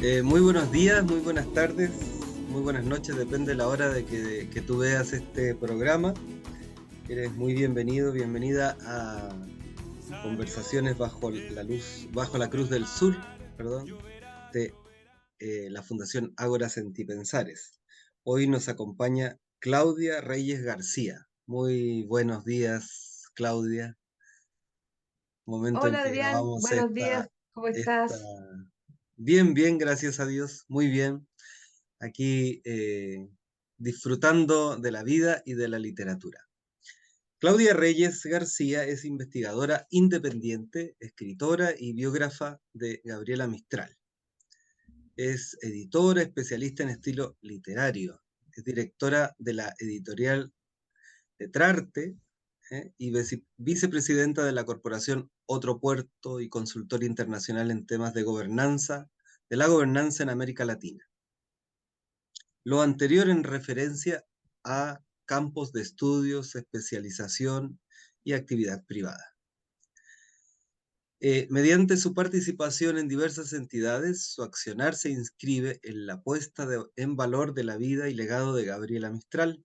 Muy buenos días, muy buenas tardes, muy buenas noches, depende de la hora de que tú veas este programa. Eres muy bienvenido, bienvenida a Conversaciones bajo la luz, bajo la cruz del sur, perdón, de la Fundación Ágora Sentipensares. Hoy nos acompaña Claudia Reyes García. Muy buenos días, Claudia. Momento en Hola que Adrián, grabamos buenos días, ¿cómo esta... estás? Bien, bien, gracias a Dios, muy bien. Aquí disfrutando de la vida y de la literatura. Claudia Reyes García es investigadora independiente, escritora y biógrafa de Gabriela Mistral. Es editora, especialista en estilo literario. Es directora de la editorial Letrarte, y vicepresidenta de la corporación Otro Puerto y consultora internacional en temas de gobernanza, de la gobernanza en América Latina. Lo anterior en referencia a campos de estudios, especialización y actividad privada. Mediante su participación en diversas entidades, su accionar se inscribe en la puesta en valor de la vida y legado de Gabriela Mistral,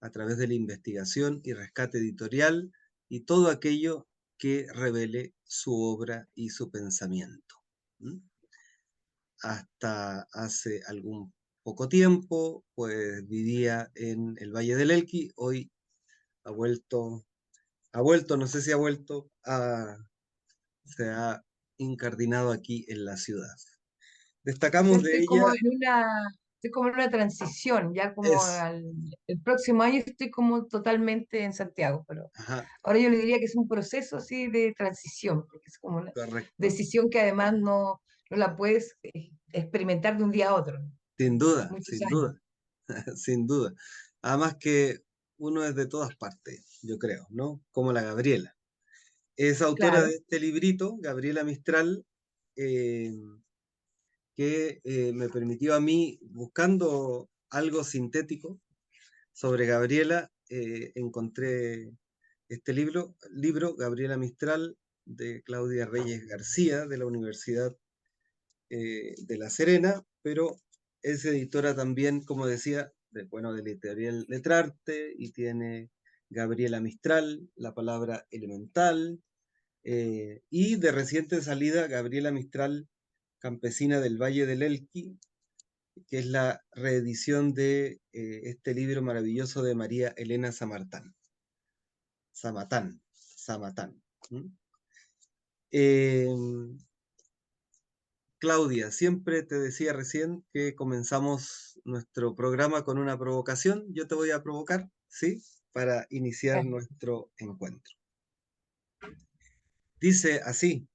a través de la investigación y rescate editorial y todo aquello que revele su obra y su pensamiento. ¿Mm? Hasta hace algún poco tiempo, pues vivía en el Valle del Elqui. Hoy ha vuelto, no sé si ha vuelto, se ha incardinado aquí en la ciudad. Yo Destacamos de ella, estoy como en una transición, ya como es, el próximo año estoy como totalmente en Santiago, pero ajá, ahora yo le diría que es un proceso así de transición, porque es como una correcto, decisión que además no la puedes experimentar de un día a otro, sin duda, muchos sin años. duda, sin duda. Además que uno es de todas partes, yo creo, ¿no? Como la Gabriela. Es autora de Claro, este librito, Gabriela Mistral, eh, que me permitió a mí, buscando algo sintético sobre Gabriela, encontré este libro, Gabriela Mistral, de Claudia Reyes García, de la Universidad de La Serena, pero es editora también, como decía, de la editorial Letrarte, y tiene Gabriela Mistral, La Palabra Elemental, y de reciente salida Gabriela Mistral, Campesina del Valle del Elqui, que es la reedición de este libro maravilloso de María Elena Samartán. Samatán. ¿Mm? Eh, Claudia, siempre te decía recién que comenzamos nuestro programa con una provocación. Yo te voy a provocar, ¿sí? Para iniciar ya. nuestro encuentro. Dice así: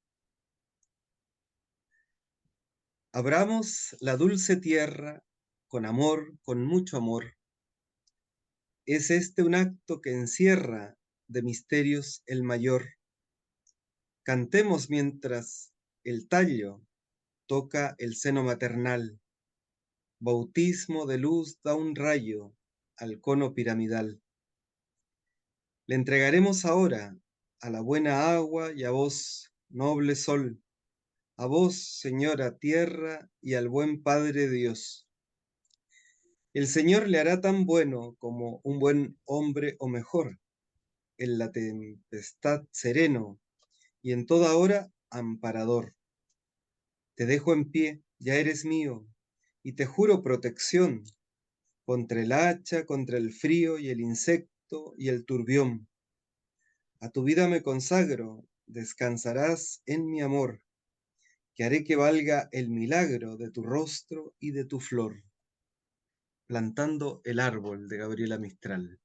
abramos la dulce tierra con amor, con mucho amor. Es este un acto que encierra de misterios el mayor. Cantemos mientras el tallo toca el seno maternal. Bautismo de luz da un rayo al cono piramidal. Le entregaremos ahora a la buena agua y a vos, noble sol, a vos, señora tierra, y al buen Padre Dios. El Señor le hará tan bueno como un buen hombre o mejor, en la tempestad sereno y en toda hora amparador. Te dejo en pie, ya eres mío, y te juro protección contra el hacha, contra el frío y el insecto y el turbión. A tu vida me consagro, descansarás en mi amor, que haré que valga el milagro de tu rostro y de tu flor. Plantando el árbol de Gabriela Mistral.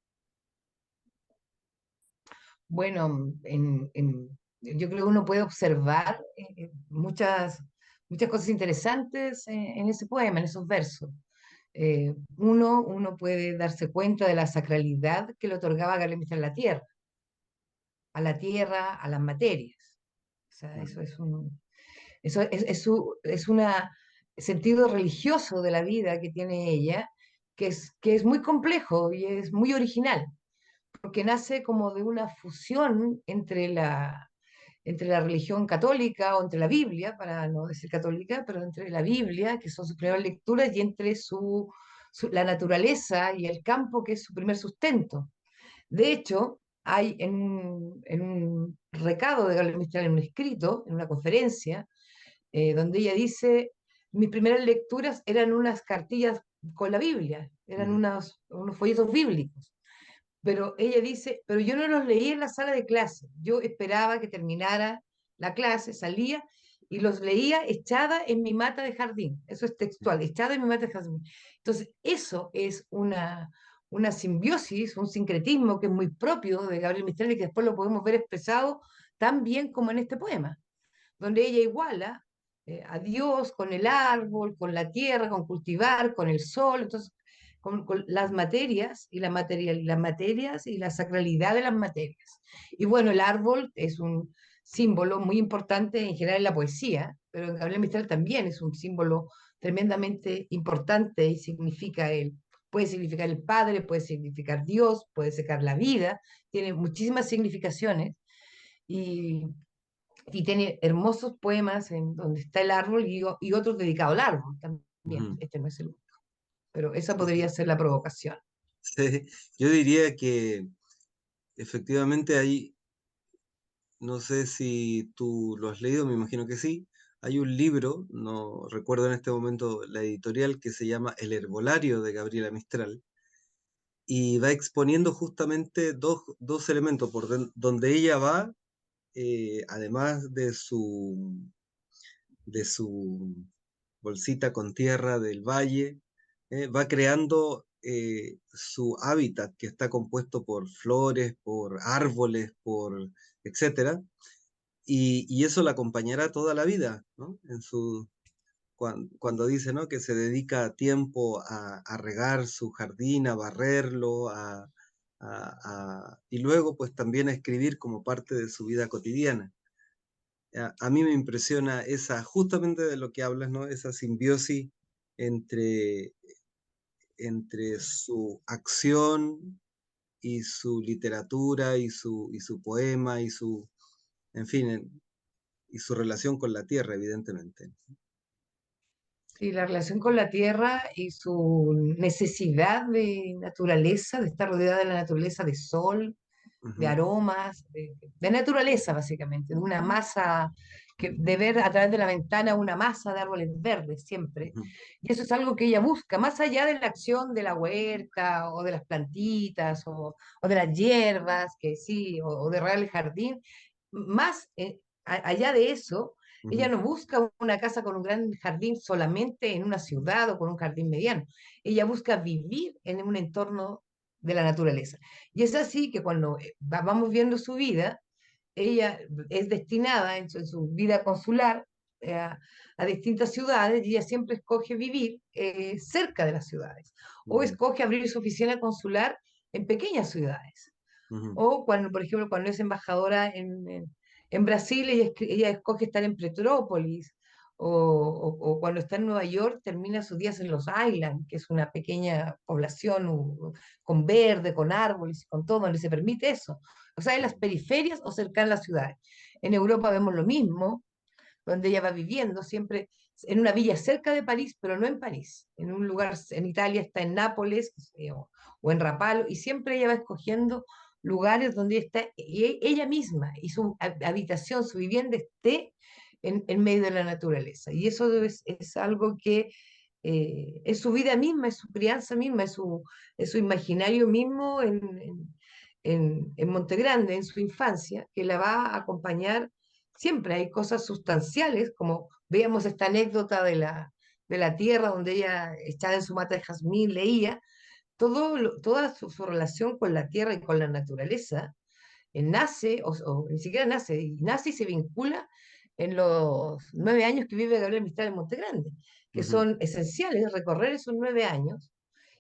Bueno, yo creo que uno puede observar muchas cosas interesantes en ese poema, en esos versos. Uno puede darse cuenta de la sacralidad que le otorgaba Galen Mistral a la tierra, a las materias. O sea, Mm. es una sentido religioso de la vida que tiene ella, que es muy complejo y es muy original, porque nace como de una fusión entre entre la religión católica o entre la Biblia, para no decir católica, pero entre la Biblia, que son sus primeras lecturas, y entre la naturaleza y el campo, que es su primer sustento. De hecho, hay en un recado de Gabriela Mistral, en un escrito, en una conferencia, donde ella dice, mis primeras lecturas eran unas cartillas con la Biblia, eran ujú, unos folletos bíblicos. Pero ella dice, pero yo no los leí en la sala de clase, yo esperaba que terminara la clase, salía y los leía echada en mi mata de jardín. Eso es textual, echada en mi mata de jardín. Entonces, eso es una simbiosis, un sincretismo que es muy propio de Gabriel Mistral y que después lo podemos ver expresado tan bien como en este poema, donde ella iguala a Dios con el árbol, con la tierra, con cultivar, con el sol, entonces con las materias y la material, las materias y la sacralidad de las materias. Y bueno, el árbol es un símbolo muy importante en general en la poesía, pero en Gabriel Mistral también es un símbolo tremendamente importante y significa puede significar el Padre, puede significar Dios, puede significar la vida, tiene muchísimas significaciones. Y y tiene hermosos poemas en donde está el árbol y otros dedicados al árbol también. ujú. Este no es el único, pero esa Sí, podría sí. ser la provocación. Sí, yo diría que efectivamente hay, no sé si tú lo has leído, me imagino que sí, hay un libro, no recuerdo en este momento la editorial, que se llama El Herbolario de Gabriela Mistral, y va exponiendo justamente dos elementos donde ella va, además de su bolsita con tierra del valle, va creando su hábitat que está compuesto por flores, por árboles, por etcétera, y eso la acompañará toda la vida, ¿no? Cuando dice, ¿no?, que se dedica tiempo a regar su jardín, a barrerlo, y luego pues también a escribir como parte de su vida cotidiana. A mí me impresiona esa, justamente de lo que hablas, ¿no? Esa simbiosis entre, entre su acción y su literatura y su poema en fin, y su relación con la tierra, evidentemente. Sí, la relación con la tierra y su necesidad de naturaleza, de estar rodeada de la naturaleza, de sol, de Ujú, aromas, de naturaleza básicamente, de una masa, de ver a través de la ventana una masa de árboles verdes siempre. ujú, Y eso es algo que ella busca, más allá de la acción de la huerta o de las plantitas o de las hierbas, que sí, o de regar el jardín, más allá de eso. Ella ujú, no busca una casa con un gran jardín solamente en una ciudad o con un jardín mediano. Ella busca vivir en un entorno de la naturaleza. Y es así que cuando vamos viendo su vida, ella es destinada en su vida consular a distintas ciudades y ella siempre escoge vivir cerca de las ciudades o ujú, escoge abrir su oficina consular en pequeñas ciudades. ujú, O cuando, por ejemplo, cuando es embajadora en Brasil, ella escoge estar en Petrópolis. O cuando está en Nueva York, termina sus días en Los Island, que es una pequeña población con verde, con árboles, con todo, donde se permite eso. O sea, en las periferias o cerca de las ciudades. En Europa vemos lo mismo, donde ella va viviendo, siempre en una villa cerca de París, pero no en París. En un lugar, en Italia está en Nápoles o en Rapallo, y siempre ella va escogiendo lugares donde está ella misma y su habitación, su vivienda esté en medio de la naturaleza. Y eso es algo que es su vida misma, es su crianza misma, es su imaginario mismo en Monte Grande, en su infancia, que la va a acompañar siempre. Hay cosas sustanciales, como veíamos esta anécdota de la tierra donde ella, echada en su mata de jazmín, leía, toda su relación con la tierra y con la naturaleza nace, o ni siquiera nace, y nace y se vincula en los 9 años que vive Gabriel Mistral en Monte Grande, que ujú, son esenciales, recorrer esos 9 años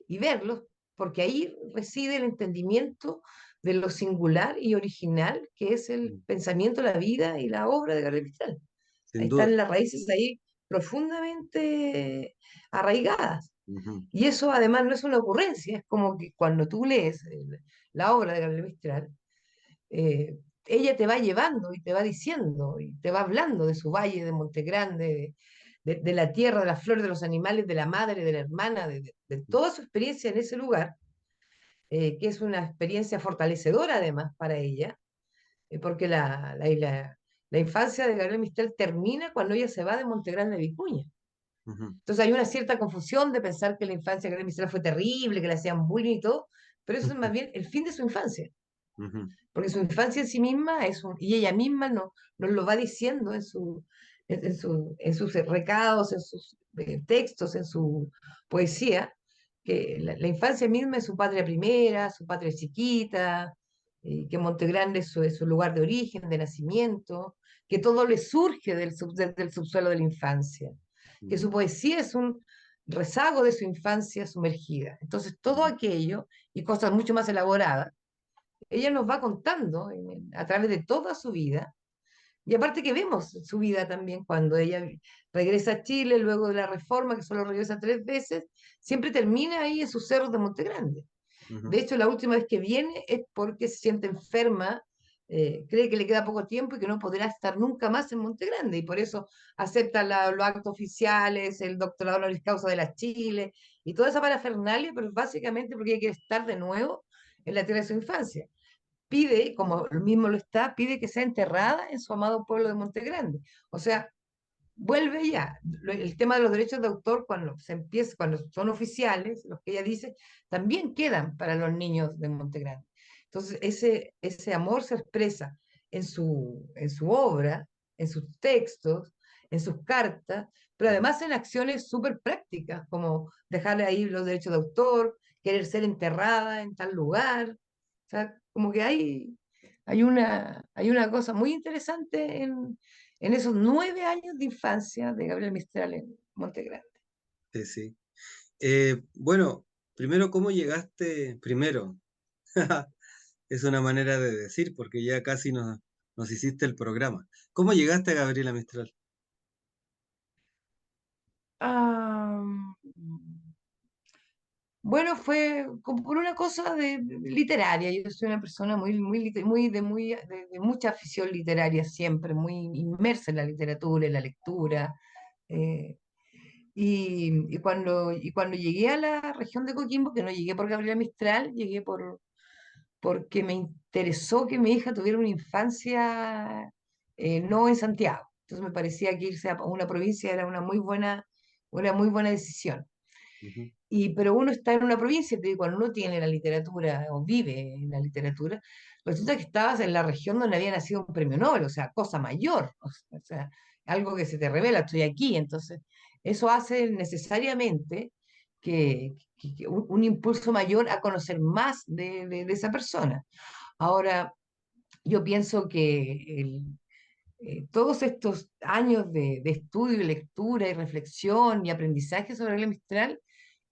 y verlos, porque ahí reside el entendimiento de lo singular y original que es el ujú. pensamiento, la vida y la obra de Gabriel Mistral. Ahí Sin duda. están las raíces ahí profundamente arraigadas. Ujú, Y eso además no es una ocurrencia, es como que cuando tú lees la obra de Gabriel Mistral, eh, ella te va llevando y te va diciendo y te va hablando de su valle, de Monte Grande, de la tierra, de las flores, de los animales, de la madre, de la hermana, de toda su experiencia en ese lugar, que es una experiencia fortalecedora además para ella, porque la infancia de Gabriela Mistral termina cuando ella se va de Monte Grande de Vicuña. ujú, Entonces hay una cierta confusión de pensar que la infancia de Gabriela Mistral fue terrible, que le hacían bullying y todo, pero eso es más bien el fin de su infancia, ujú, porque su infancia en sí misma y ella misma nos lo va diciendo en sus recados, en sus textos, en su poesía, que la infancia misma es su patria primera, su patria chiquita, que Monte Grande es su lugar de origen, de nacimiento, que todo le surge del subsuelo de la infancia, que ujú, su poesía es un rezago de su infancia sumergida. Entonces, todo ujú, aquello y cosas mucho más elaboradas ella nos va contando a través de toda su vida, y aparte que vemos su vida también cuando ella regresa a Chile luego de la reforma, que solo regresa 3 veces, siempre termina ahí en sus cerros de Monte Grande. ujú, De hecho, la última vez que viene es porque se siente enferma, cree que le queda poco tiempo y que no podrá estar nunca más en Monte Grande, y por eso acepta los actos oficiales, el doctorado honoris causa de la Chile, y toda esa parafernalia, pero básicamente porque ella quiere estar de nuevo en la tierra de su infancia. Pide, como lo mismo lo está, pide que sea enterrada en su amado pueblo de Monte Grande. O sea, vuelve ya. El tema de los derechos de autor, cuando se empieza, cuando son oficiales, los que ella dice, también quedan para los niños de Monte Grande. Entonces, ese amor se expresa en su obra, en sus textos, en sus cartas, pero ujú. además en acciones súper prácticas, como dejarle ahí los derechos de autor, querer ser enterrada en tal lugar. O sea, como que hay una cosa muy interesante en esos 9 años de infancia de Gabriel Mistral en Monte Grande. Sí, sí. Bueno, primero, ¿cómo llegaste primero? Es una manera de decir, porque ya casi nos hiciste el programa. ¿Cómo llegaste a Gabriela Mistral? Ah, bueno, fue como por una cosa literaria. Yo soy una persona de mucha afición literaria siempre, muy inmersa en la literatura, en la lectura. eh, y cuando llegué a la región de Coquimbo, que no llegué por Gabriela Mistral, llegué porque me interesó que mi hija tuviera una infancia no en Santiago. Entonces me parecía que irse a una provincia era una muy buena decisión. Ujú, Pero uno está en una provincia, te digo, cuando uno tiene la literatura o vive en la literatura, resulta que estabas en la región donde había nacido un premio Nobel, o sea, cosa mayor, o sea, algo que se te revela, estoy aquí. Entonces eso hace necesariamente que un impulso mayor a conocer más de esa persona. Ahora, yo pienso que todos estos años de estudio y lectura y reflexión y aprendizaje sobre Gabriela Mistral,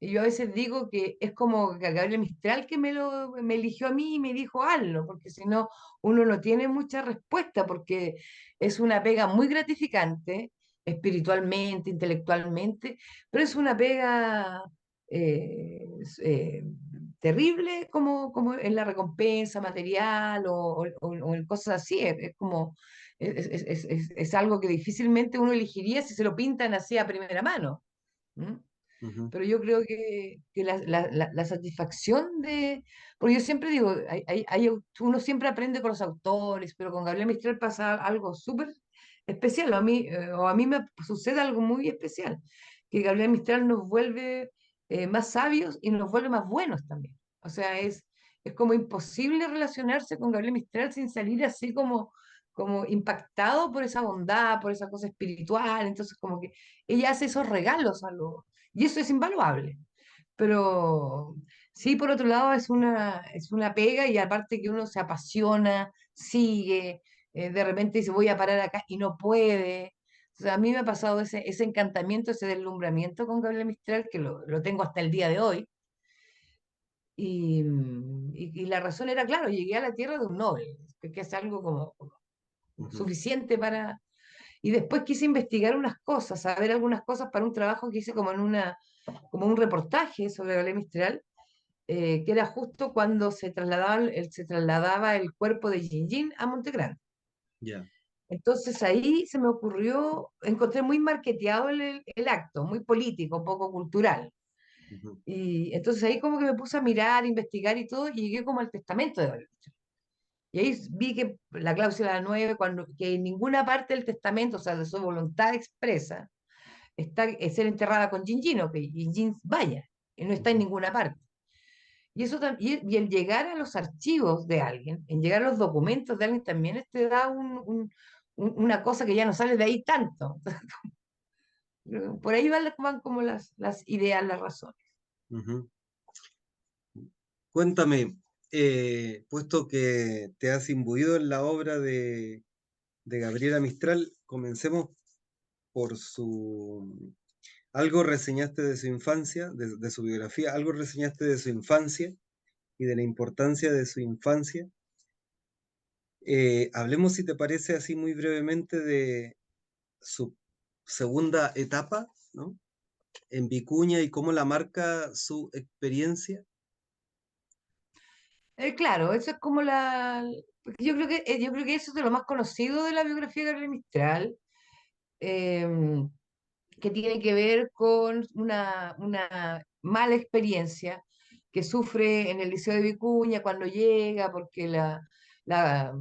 yo a veces digo que es como Gabriela Mistral que me eligió a mí y me dijo hazlo, porque si no, uno no tiene mucha respuesta, porque es una pega muy gratificante, espiritualmente, intelectualmente, pero es una pega eh, eh, terrible como en la recompensa material o en cosas así, es como es algo que difícilmente uno elegiría si se lo pintan así a primera mano. ¿M? ujú, Pero yo creo que la satisfacción porque yo siempre digo, uno siempre aprende con los autores, pero con Gabriel Mistral pasa algo súper especial, o a mí me sucede algo muy especial, que Gabriel Mistral nos vuelve más sabios y nos vuelve más buenos también. O sea, es como imposible relacionarse con Gabriel Mistral sin salir así como impactado por esa bondad, por esa cosa espiritual. Entonces, como que ella hace esos regalos y eso es invaluable. Pero sí, por otro lado, es una pega, y aparte que uno se apasiona, sigue, de repente dice voy a parar acá y no puede. O sea, a mí me ha pasado ese encantamiento, ese deslumbramiento con Gabriel Mistral, que lo tengo hasta el día de hoy. Y la razón era, claro, llegué a la tierra de un Nobel, que es algo como ujú, suficiente para... Y después quise investigar unas cosas, saber algunas cosas para un trabajo que hice como un reportaje sobre Gabriel Mistral, que era justo cuando se trasladaba el cuerpo de Gingin a Montegrande. ya. Entonces ahí se me ocurrió, encontré muy marketeado el acto, muy político, poco cultural. Ujú, Y entonces ahí como que me puse a mirar, investigar y todo, y llegué como al testamento de Gabriel Mistral. Y ahí vi que la cláusula 9 que en ninguna parte del testamento, o sea, de su voluntad expresa, está ser enterrada con Gingino, que Gingin vaya, y no está en ujú, ninguna parte. Y eso y el llegar a los archivos de alguien, en llegar a los documentos de alguien también te da una cosa que ya no sale de ahí tanto. Por ahí van como las ideas, las razones. ujú. Cuéntame, puesto que te has imbuido en la obra de Gabriela Mistral, comencemos por su... Algo reseñaste de su infancia, de su biografía, algo reseñaste de su infancia y de la importancia de su infancia. Hablemos, si te parece, así muy brevemente de su segunda etapa, ¿no? En Vicuña y cómo la marca su experiencia. Claro, eso es como porque yo creo que eso es de lo más conocido de la biografía de Gabriel Mistral, eh, que tiene que ver con una mala experiencia que sufre en el Liceo de Vicuña cuando llega, porque la, la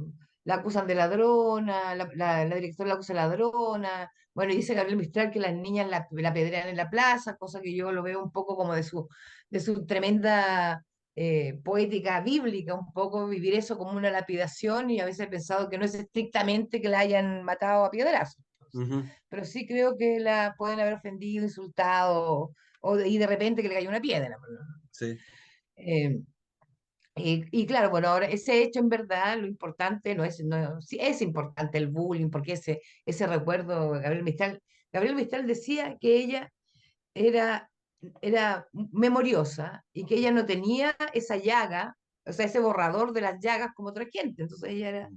acusan de ladrona, la directora la acusa de ladrona. Bueno, y dice Gabriel Mistral que las niñas la apedrean en la plaza, cosa que yo lo veo un poco como de su tremenda poética bíblica, un poco vivir eso como una lapidación, y a veces he pensado que no es estrictamente que la hayan matado a piedrazos, Ujú, pero sí creo que la pueden haber ofendido, insultado, y de repente que le cayó una piedra. sí. Eh, y claro, bueno, ahora ese hecho en verdad, lo importante no es, no, sí es importante el bullying, porque ese recuerdo, Gabriel Mistral decía que ella era, era memoriosa y que ella no tenía esa llaga, o sea, ese borrador de las llagas como otra gente. Entonces ella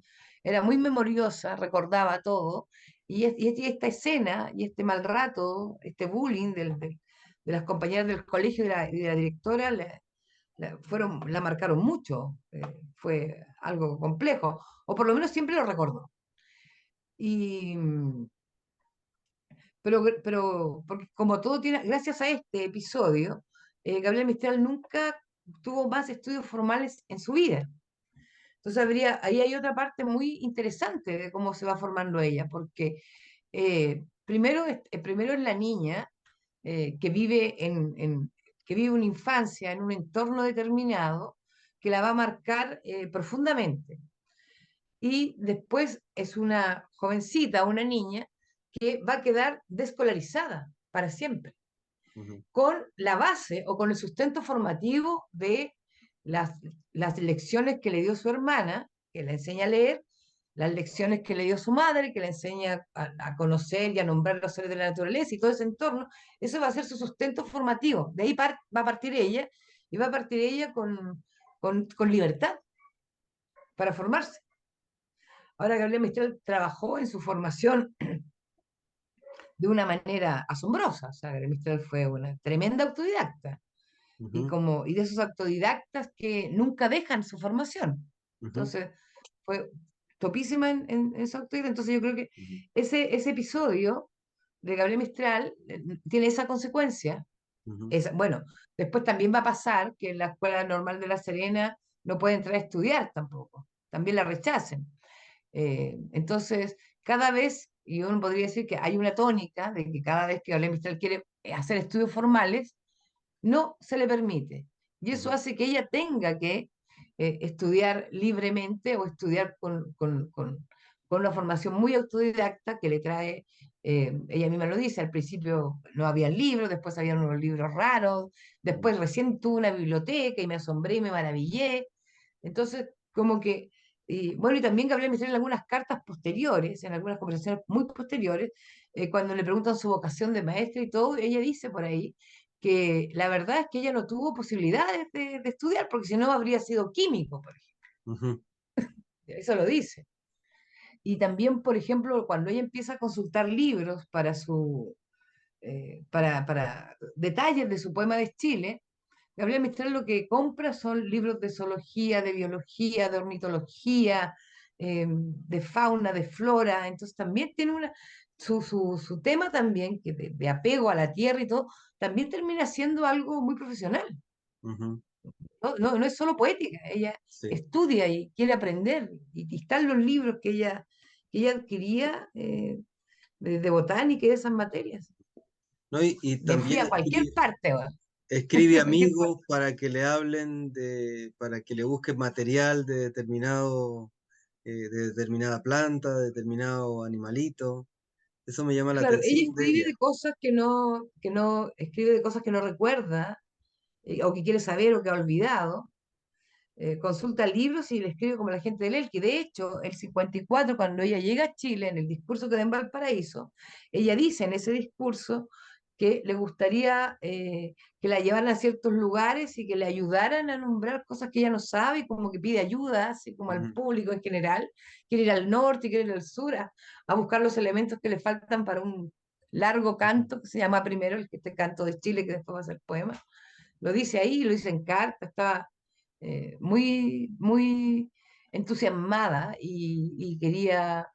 era muy memoriosa, recordaba todo. Y esta escena y este mal rato, este bullying de las compañeras del colegio y de la directora, la marcaron mucho. Fue algo complejo, o por lo menos siempre lo recordó. Y, pero porque como todo tiene, gracias a este episodio, Gabriel Mistral nunca tuvo más estudios formales en su vida. Entonces ahí hay otra parte muy interesante de cómo se va formando ella, porque primero es la niña que vive una infancia en un entorno determinado que la va a marcar profundamente. Y después es una jovencita, una niña, que va a quedar descolarizada para siempre, Ujú, con la base o con el sustento formativo de las, las lecciones que le dio su hermana, que le enseña a leer, las lecciones que le dio su madre, que le enseña a conocer y a nombrar los seres de la naturaleza y todo ese entorno. Eso va a ser su sustento formativo. De ahí va a partir ella, y va a partir ella con libertad para formarse. Ahora, Gabriel Mistral trabajó en su formación de una manera asombrosa. O sea, Gabriel Mistral fue una tremenda autodidacta, ujú, y de esos autodidactas que nunca dejan su formación. ujú, Entonces, fue topísima en su autodidacta. Entonces, yo creo que ujú, ese episodio de Gabriel Mistral tiene esa consecuencia. ujú, Bueno, después también va a pasar que en la Escuela Normal de La Serena no puede entrar a estudiar tampoco, también la rechacen. Entonces, cada vez, y uno podría decir que hay una tónica de que cada vez que Gabriel Mistral quiere hacer estudios formales, no se le permite. Y eso ujú, hace que ella tenga que estudiar libremente o estudiar con una formación muy autodidacta que le trae, ella misma lo dice, al principio no había libros, después había unos libros raros, ujú, después recién tuve una biblioteca y me asombré y me maravillé. Entonces, como que, y bueno, y también Gabriel Mistral en algunas cartas posteriores, en algunas conversaciones muy posteriores, cuando le preguntan su vocación de maestra y todo, ella dice por ahí que la verdad es que ella no tuvo posibilidades de estudiar, porque si no habría sido químico, por ejemplo. ujú, Eso lo dice. Y también, por ejemplo, cuando ella empieza a consultar libros para detalles de su poema de Chile, Gabriela Mistral lo que compra son libros de zoología, de biología, de ornitología, de fauna, de flora. Entonces también tiene su tema también, que de apego a la tierra y todo, también termina siendo algo muy profesional. Ujú, No es solo poética, ella sí. estudia y quiere aprender. Y están los libros que ella adquiría de botánica y de esas materias. ¿No? Y Y así también a cualquier parte, va, escribe a cualquier amigos parte. para que le hablen para que le busquen material de determinada planta, de determinado animalito. Eso me llama la Claro, ella atención de escribe ella. de cosas escribe de cosas que no recuerda, o que quiere saber o que ha olvidado. Consulta libros y le escribe como la gente de él, que de hecho, el 54 cuando ella llega a Chile, en el discurso que da en Valparaíso, ella dice en ese discurso que le gustaría que la llevaran a ciertos lugares y que le ayudaran a nombrar cosas que ella no sabe, y como que pide ayuda, así como al Ujú, público en general, quiere ir al norte, quiere ir al sur, a buscar los elementos que le faltan para un largo ujú, canto, que se llama primero este canto de Chile, que después va a ser poema. Lo dice ahí, lo dice en carta, estaba muy entusiasmada y quería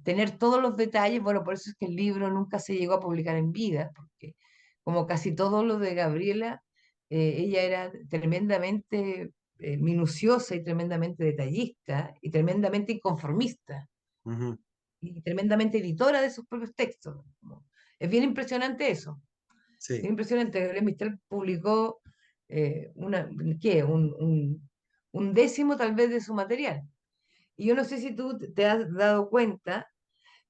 tener todos los detalles. Bueno, por eso es que el libro nunca se llegó a publicar en vida, porque como casi todo lo de Gabriela, ella era tremendamente minuciosa y tremendamente detallista y tremendamente inconformista ujú. y tremendamente editora de sus propios textos. Es bien impresionante eso. Sí. Es impresionante. Gabriel Mistral publicó una, ¿qué? Un décimo tal vez de su material. Y yo no sé si tú te has dado cuenta,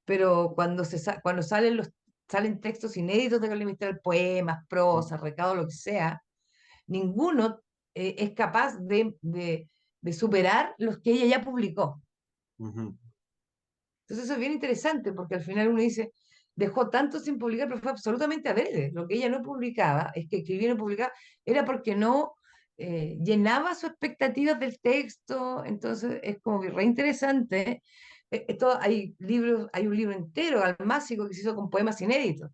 pero cuando salen textos inéditos de Gabriel Mistral, poemas, Mm, prosa, recado, lo que sea, ninguno es capaz de superar los que ella ya publicó. ujú, Entonces eso es bien interesante porque al final uno dice, dejó tanto sin publicar, pero fue absolutamente adrede. Lo que ella no publicaba, es que escribía y no publicaba, era porque no llenaba sus expectativas del texto. Entonces es como que re interesante. Hay un libro entero, Almácigo, que se hizo con poemas inéditos.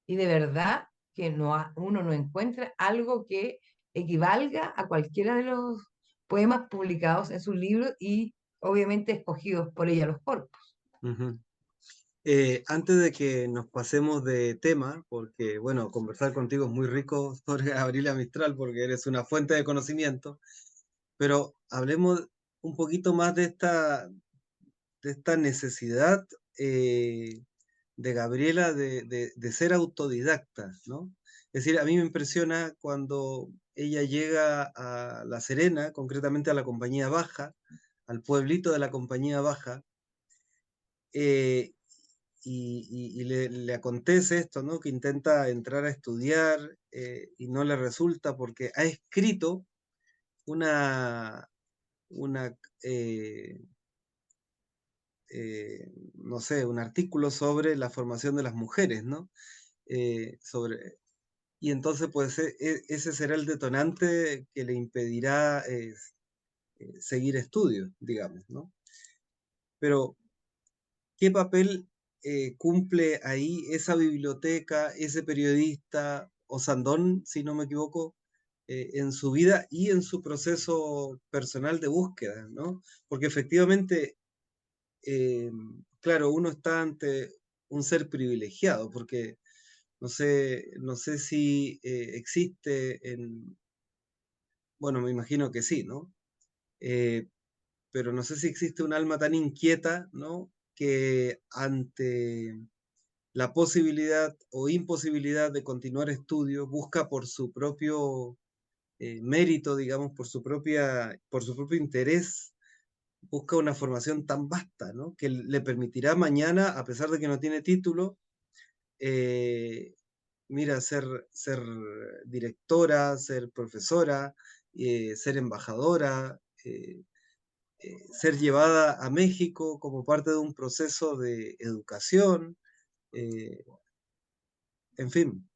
Y de verdad que uno no encuentra algo que equivalga a cualquiera de los poemas publicados en sus libros y obviamente escogidos por ella los corpus. ujú. Antes de que nos pasemos de tema, porque bueno, conversar contigo es muy rico sobre Gabriela Mistral, porque eres una fuente de conocimiento, pero hablemos un poquito más de esta necesidad eh, de Gabriela de ser autodidacta, ¿no? Es decir, a mí me impresiona cuando ella llega a La Serena, concretamente a la Compañía Baja, al pueblito de la Compañía Baja, eh, y le acontece esto, ¿no? Que intenta entrar a estudiar y no le resulta porque ha escrito una, una no sé, un artículo sobre la formación de las mujeres, ¿no? Sobre, y entonces, pues, ese será el detonante que le impedirá seguir estudios, digamos, ¿no? Pero, ¿qué papel cumple ahí esa biblioteca, ese periodista, Osandón, si no me equivoco, en su vida y en su proceso personal de búsqueda, ¿no? Porque efectivamente eh, claro, uno está ante un ser privilegiado, porque no sé si existe bueno, me imagino que sí, ¿no? Eh, pero no sé si existe un alma tan inquieta, ¿no? Que ante la posibilidad o imposibilidad de continuar estudios, busca por su propio mérito, digamos, por su propio interés, busca una formación tan vasta, ¿no? Que le permitirá mañana, a pesar de que no tiene título, eh, mira, ser directora, ser profesora, ser embajadora, ser llevada a México como parte de un proceso de educación, eh, en fin,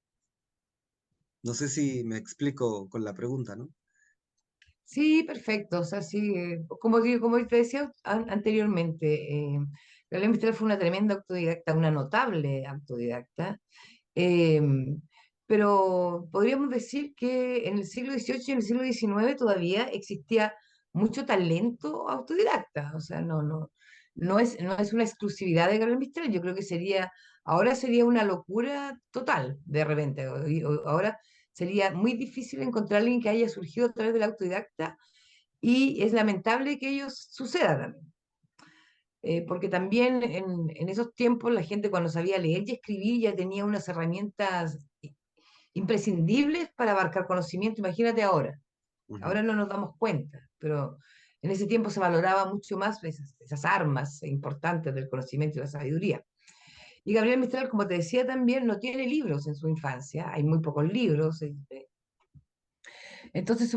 no sé si me explico con la pregunta, ¿no? Sí, perfecto. O sea, sí, como te decía anteriormente, Gabriela Mistral fue una tremenda autodidacta, una notable autodidacta. eh, pero podríamos decir que en el siglo XVIII y en el siglo XIX todavía existía mucho talento autodidacta, o sea, no es una exclusividad de Gabriel Mistral, yo creo que ahora sería una locura total de repente, ahora sería muy difícil encontrar a alguien que haya surgido a través del autodidacta y es lamentable que ello suceda también. Porque también en esos tiempos la gente cuando sabía leer y escribir ya tenía unas herramientas imprescindibles para abarcar conocimiento. Imagínate ahora, Ujú, ahora no nos damos cuenta, pero en ese tiempo se valoraba mucho más esas armas importantes del conocimiento y la sabiduría. Y Gabriel Mistral, como te decía también, no tiene libros en su infancia, hay muy pocos libros. Entonces,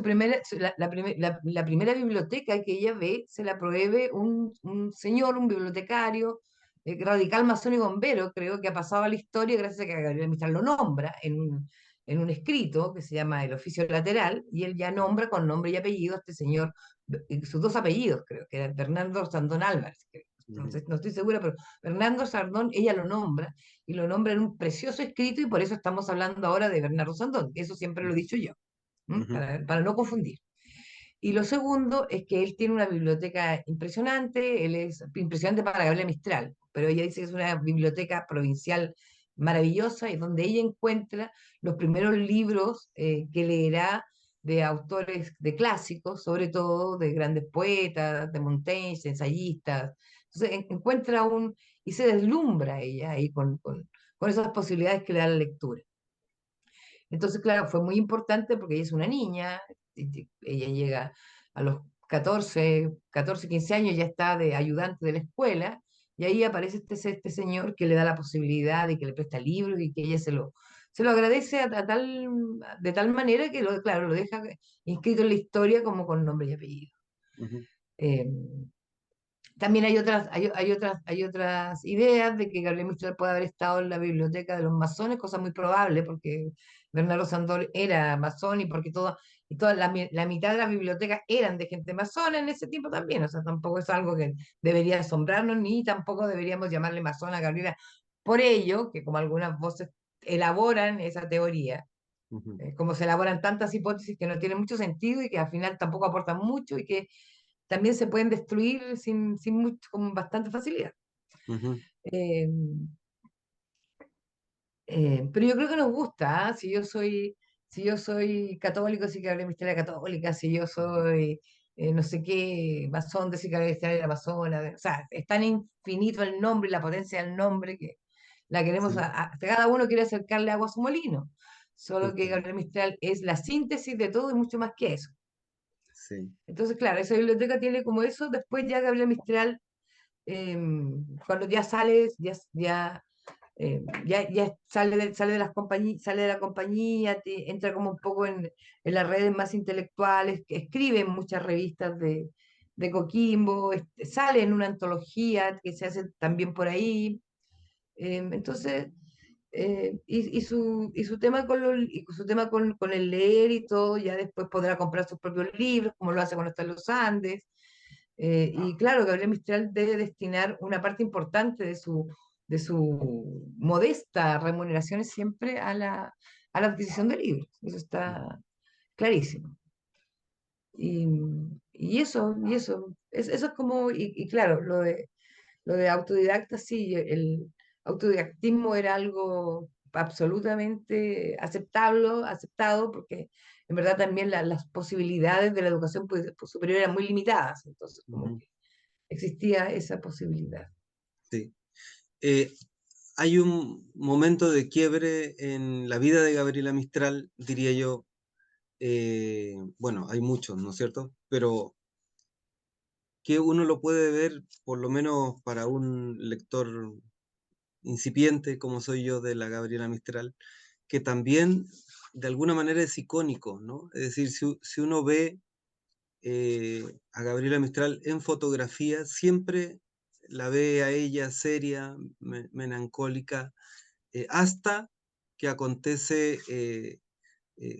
la primera biblioteca que ella ve se la prohíbe un señor, un bibliotecario, radical masón y bombero, creo que ha pasado a la historia gracias a que Gabriel Mistral lo nombra en un escrito que se llama El oficio lateral, y él ya nombra con nombre y apellido a este señor, sus dos apellidos, creo que era Bernardo Sandón Álvarez, que ujú, no estoy segura, pero Bernardo Sardón, ella lo nombra, y lo nombra en un precioso escrito, y por eso estamos hablando ahora de Bernardo Sandón, eso siempre lo he dicho yo. ujú, Para no confundir. Y lo segundo es que él tiene una biblioteca impresionante, él es impresionante para Gabriela Mistral, pero ella dice que es una biblioteca provincial maravillosa y donde ella encuentra los primeros libros que leerá de autores de clásicos, sobre todo de grandes poetas, de Montaigne, de ensayistas. Entonces encuentra y se deslumbra ella ahí con esas posibilidades que le da la lectura. Entonces, claro, fue muy importante porque ella es una niña, ella llega a los 15 años, ya está de ayudante de la escuela, y ahí aparece este señor que le da la posibilidad y que le presta libros y que ella se lo agradece de tal manera que, claro, lo deja inscrito en la historia como con nombre y apellido. ujú, Eh, También hay otras ideas de que Gabriel Mistral puede haber estado en la biblioteca de los masones, cosa muy probable, porque Bernardo Sandor era masón y porque toda la mitad de las bibliotecas eran de gente masona en ese tiempo también, o sea, tampoco es algo que debería asombrarnos, ni tampoco deberíamos llamarle masón a Gabriela. Por ello, que como algunas voces elaboran esa teoría, ujú, como se elaboran tantas hipótesis que no tienen mucho sentido y que al final tampoco aportan mucho y que también se pueden destruir con bastante facilidad. ujú, Eh, pero yo creo que nos gusta, ¿ah? Si yo soy católico, sí que habré mi historia católica, si yo soy no sé qué, masón, decir que habré mi historia masona, o sea, es tan infinito el nombre y la potencia del nombre que la queremos, sí, cada uno quiere acercarle agua a su molino, solo que justamente, Gabriel Mistral es la síntesis de todo y mucho más que eso. sí, Entonces, claro, esa biblioteca tiene como eso, después ya Gabriel Mistral cuando ya sales, ya sale de sale de la compañía, entra como un poco en las redes más intelectuales, que escribe en muchas revistas de Coquimbo, sale en una antología que se hace también por ahí. Entonces, y su tema y su tema con el leer y todo, ya después podrá comprar sus propios libros, como lo hace cuando está en los Andes. Y claro, Gabriel Mistral debe destinar una parte importante de su modesta remuneración siempre a la adquisición de libros. Eso ujú, está clarísimo. Y, eso es como, y claro, lo de autodidacta, sí, el autodidactismo era algo absolutamente aceptado, porque en verdad también las posibilidades de la educación superior eran muy limitadas, entonces como ujú, que existía esa posibilidad. sí. Eh, Hay un momento de quiebre en la vida de Gabriela Mistral, diría yo. Bueno, hay muchos, ¿no es cierto? Pero que uno lo puede ver, por lo menos para un lector incipiente como soy yo de la Gabriela Mistral, que también de alguna manera es icónico, ¿no? Es decir, si uno ve a Gabriela Mistral en fotografía, siempre la ve a ella seria, melancólica, hasta que acontece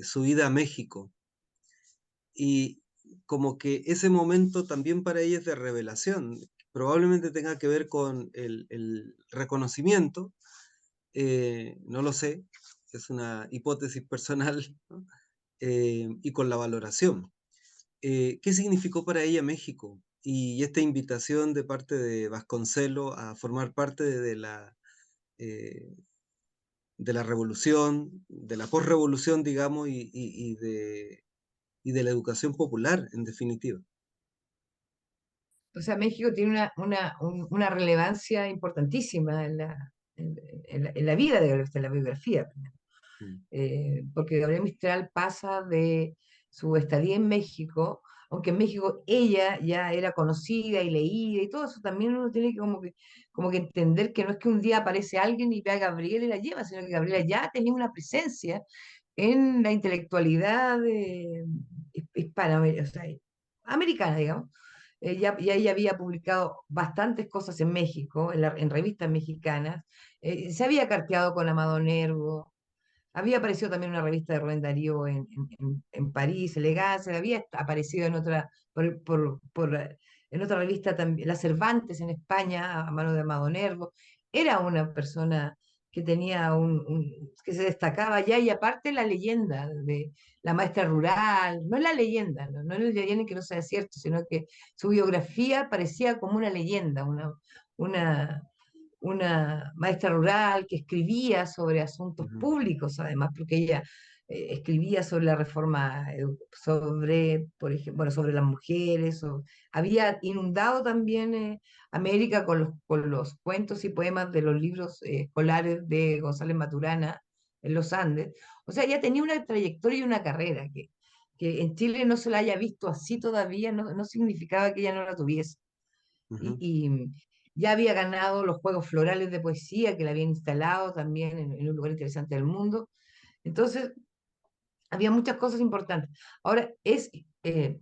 su ida a México. Y como que ese momento también para ella es de revelación. Probablemente tenga que ver con el reconocimiento, no lo sé, es una hipótesis personal, ¿no? Y con la valoración. ¿Qué significó para ella México? Y esta invitación de parte de Vasconcelos a formar parte eh, de la revolución, de la posrevolución, digamos, y de la educación popular, en definitiva. O sea, México tiene una relevancia importantísima en la vida de Gabriel Mistral, en la biografía. Mm, Porque Gabriel Mistral pasa de su estadía en México, aunque en México ella ya era conocida y leída y todo eso, también uno tiene que como que entender que no es que un día aparece alguien y ve a Gabriela y la lleva, sino que Gabriela ya tenía una presencia en la intelectualidad hispana, o sea, americana, digamos. Ya ella había publicado bastantes cosas en México, en revistas mexicanas. Se había carteado con Amado Nervo, había aparecido también en una revista de Rubén Darío en París, Elegancia, había aparecido en otra, en otra revista también, La Cervantes en España, a mano de Amado Nervo. Era una persona que tenía que se destacaba ya, y aparte la leyenda de la maestra rural, no es la leyenda, no es la leyenda que no sea cierto, sino que su biografía parecía como una leyenda, una, una maestra rural que escribía sobre asuntos ujú, públicos, además, porque ella escribía sobre la reforma, sobre, por ejemplo, bueno, sobre las mujeres, había inundado también América con los cuentos y poemas de los libros escolares de González Maturana en los Andes. O sea, ella tenía una trayectoria y una carrera que en Chile no se la haya visto así todavía, no significaba que ella no la tuviese. ujú, Y ya había ganado los Juegos Florales de Poesía, que la habían instalado también en un lugar interesante del mundo. Entonces, había muchas cosas importantes. Ahora, es eh,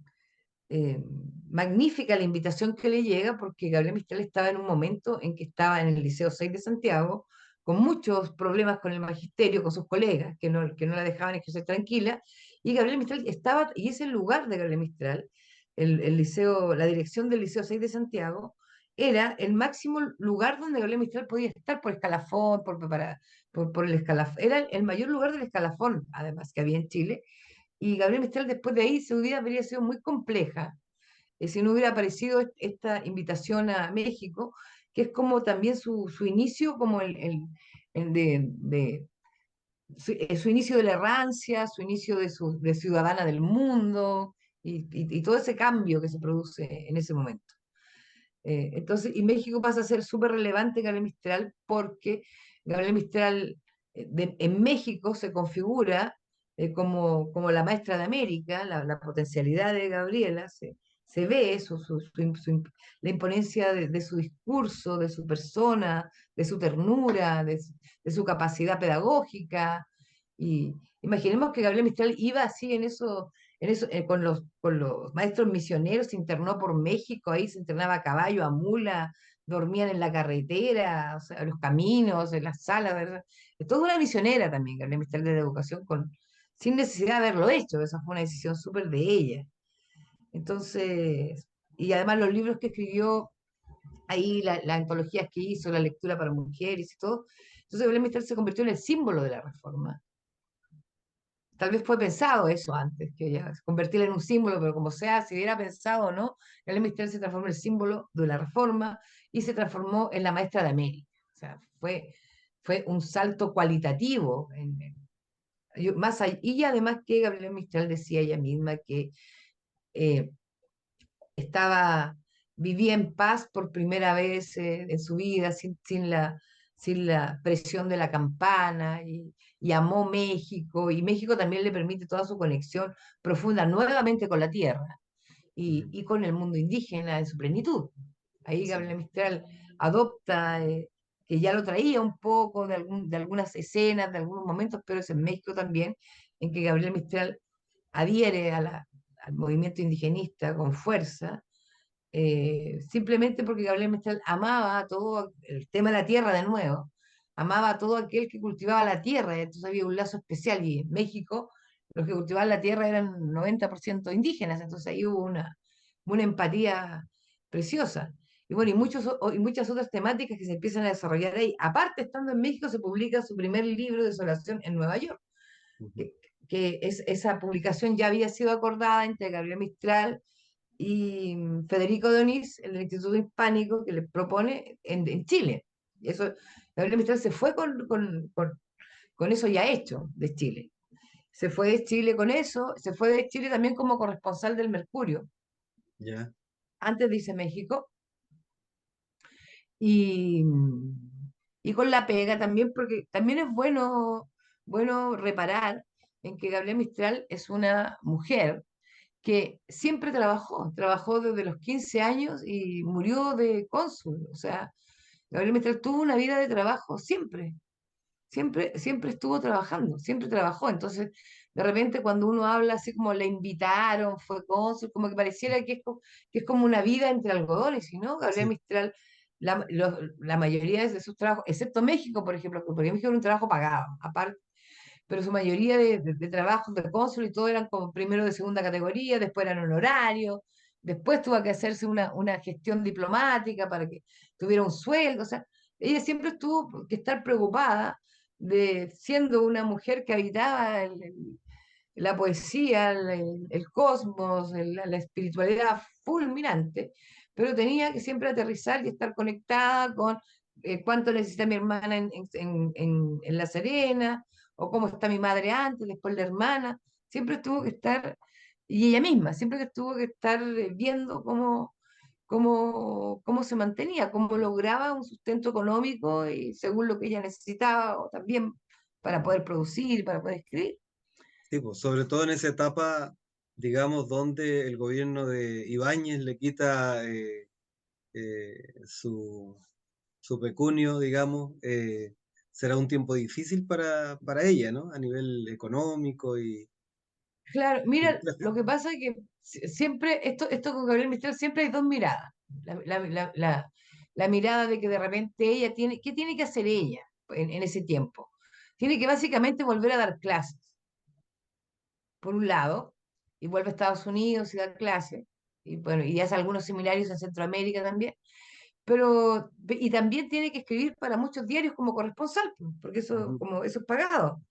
eh, magnífica la invitación que le llega, porque Gabriel Mistral estaba en un momento en que estaba en el Liceo 6 de Santiago, con muchos problemas con el magisterio, con sus colegas, que no la dejaban ejercer tranquila, y Gabriel Mistral estaba, y es el lugar de Gabriel Mistral, el liceo, la dirección del Liceo 6 de Santiago, era el máximo lugar donde Gabriel Mistral podía estar por escalafón, por el escalafón, era el mayor lugar del escalafón, además, que había en Chile, y Gabriel Mistral después de ahí su vida habría sido muy compleja si no hubiera aparecido esta invitación a México, que es como también su inicio, como el su inicio de la errancia, su inicio de ciudadana del mundo y todo ese cambio que se produce en ese momento. Entonces, y México pasa a ser súper relevante en Gabriel Mistral porque Gabriel Mistral en México se configura como la maestra de América, la potencialidad de Gabriela, se ve eso, la imponencia de su discurso, de su persona, de su ternura, de su capacidad pedagógica. Y imaginemos que Gabriel Mistral iba así con los maestros misioneros, se internó por México, ahí se internaba a caballo, a mula, dormían en la carretera, o sea, en los caminos, en las salas, ¿verdad? Es toda una misionera también, Gabriela Mistral de la educación, sin necesidad de haberlo hecho, esa fue una decisión súper de ella. Entonces, y además los libros que escribió ahí, las antologías que hizo, la lectura para mujeres y todo, entonces Gabriela Mistral se convirtió en el símbolo de la reforma. Tal vez fue pensado eso antes, que ya convertirla en un símbolo, pero como sea, si hubiera pensado o no, el Mistral se transformó en el símbolo de la reforma y se transformó en la maestra de América. O sea, fue un salto cualitativo. Y además que Gabriela Mistral decía ella misma que eh, estaba, vivía en paz por primera vez en su vida, sin la presión de la campana, y amó México, y México también le permite toda su conexión profunda nuevamente con la tierra ujú. y con el mundo indígena en su plenitud. Ahí Sí. Gabriela Mistral adopta, que ya lo traía un poco de algunas escenas, de algunos momentos, pero es en México también, en que Gabriela Mistral adhiere al movimiento indigenista con fuerza, simplemente porque Gabriel Mistral amaba todo el tema de la tierra de nuevo, amaba a todo aquel que cultivaba la tierra, entonces había un lazo especial, y en México los que cultivaban la tierra eran 90% indígenas, entonces ahí hubo una empatía preciosa. y bueno, y muchas otras temáticas que se empiezan a desarrollar ahí. Aparte, estando en México, se publica su primer libro, Desolación, en Nueva York, Ujú. que, esa publicación ya había sido acordada entre Gabriel Mistral y Federico de Onís, el Instituto Hispánico, que le propone en Chile. Y eso, Gabriel Mistral se fue con eso ya hecho de Chile. Se fue de Chile con eso, se fue de Chile también como corresponsal del Mercurio, Ya, antes dice México, y, y con la pega también, porque también es bueno reparar en que Gabriela Mistral es una mujer que siempre trabajó desde los 15 años y murió de cónsul. O sea, Gabriela Mistral tuvo una vida de trabajo siempre. Siempre estuvo trabajando, siempre trabajó. Entonces, de repente cuando uno habla así como le invitaron, fue cónsul, como que pareciera que es como una vida entre algodones, y no, Gabriel sí. Mistral, la mayoría de sus trabajos, excepto México, por ejemplo, porque México era un trabajo pagado, aparte, pero su mayoría de trabajos de cónsul y todo eran como primero de segunda categoría, después eran honorarios, después tuvo que hacerse una gestión diplomática para que tuviera un sueldo, o sea, ella siempre tuvo que estar preocupada de siendo una mujer que habitaba la poesía, el cosmos, la espiritualidad fulminante, pero tenía que siempre aterrizar y estar conectada con cuánto necesita mi hermana en La Serena, o cómo está mi madre antes, después la hermana. Siempre tuvo que estar, y ella misma, siempre que tuvo que estar viendo cómo se mantenía, cómo lograba un sustento económico y según lo que ella necesitaba, o también para poder producir, para poder escribir. Sí, pues, sobre todo en esa etapa, digamos, donde el gobierno de Ibáñez le quita su, su pecunio, digamos, será un tiempo difícil para ella, ¿no? A nivel económico Claro, y mira, lo complejo. que pasa es que siempre, esto con Gabriel Mistral siempre hay dos miradas. La mirada de que de repente ella tiene, ¿qué tiene que hacer ella en ese tiempo? Tiene que básicamente volver a dar clases, por un lado, y vuelve a Estados Unidos y da clases, y bueno, y hace algunos seminarios en Centroamérica también, pero, y también tiene que escribir para muchos diarios como corresponsal, pues, porque eso, Ujú. como eso es pagado.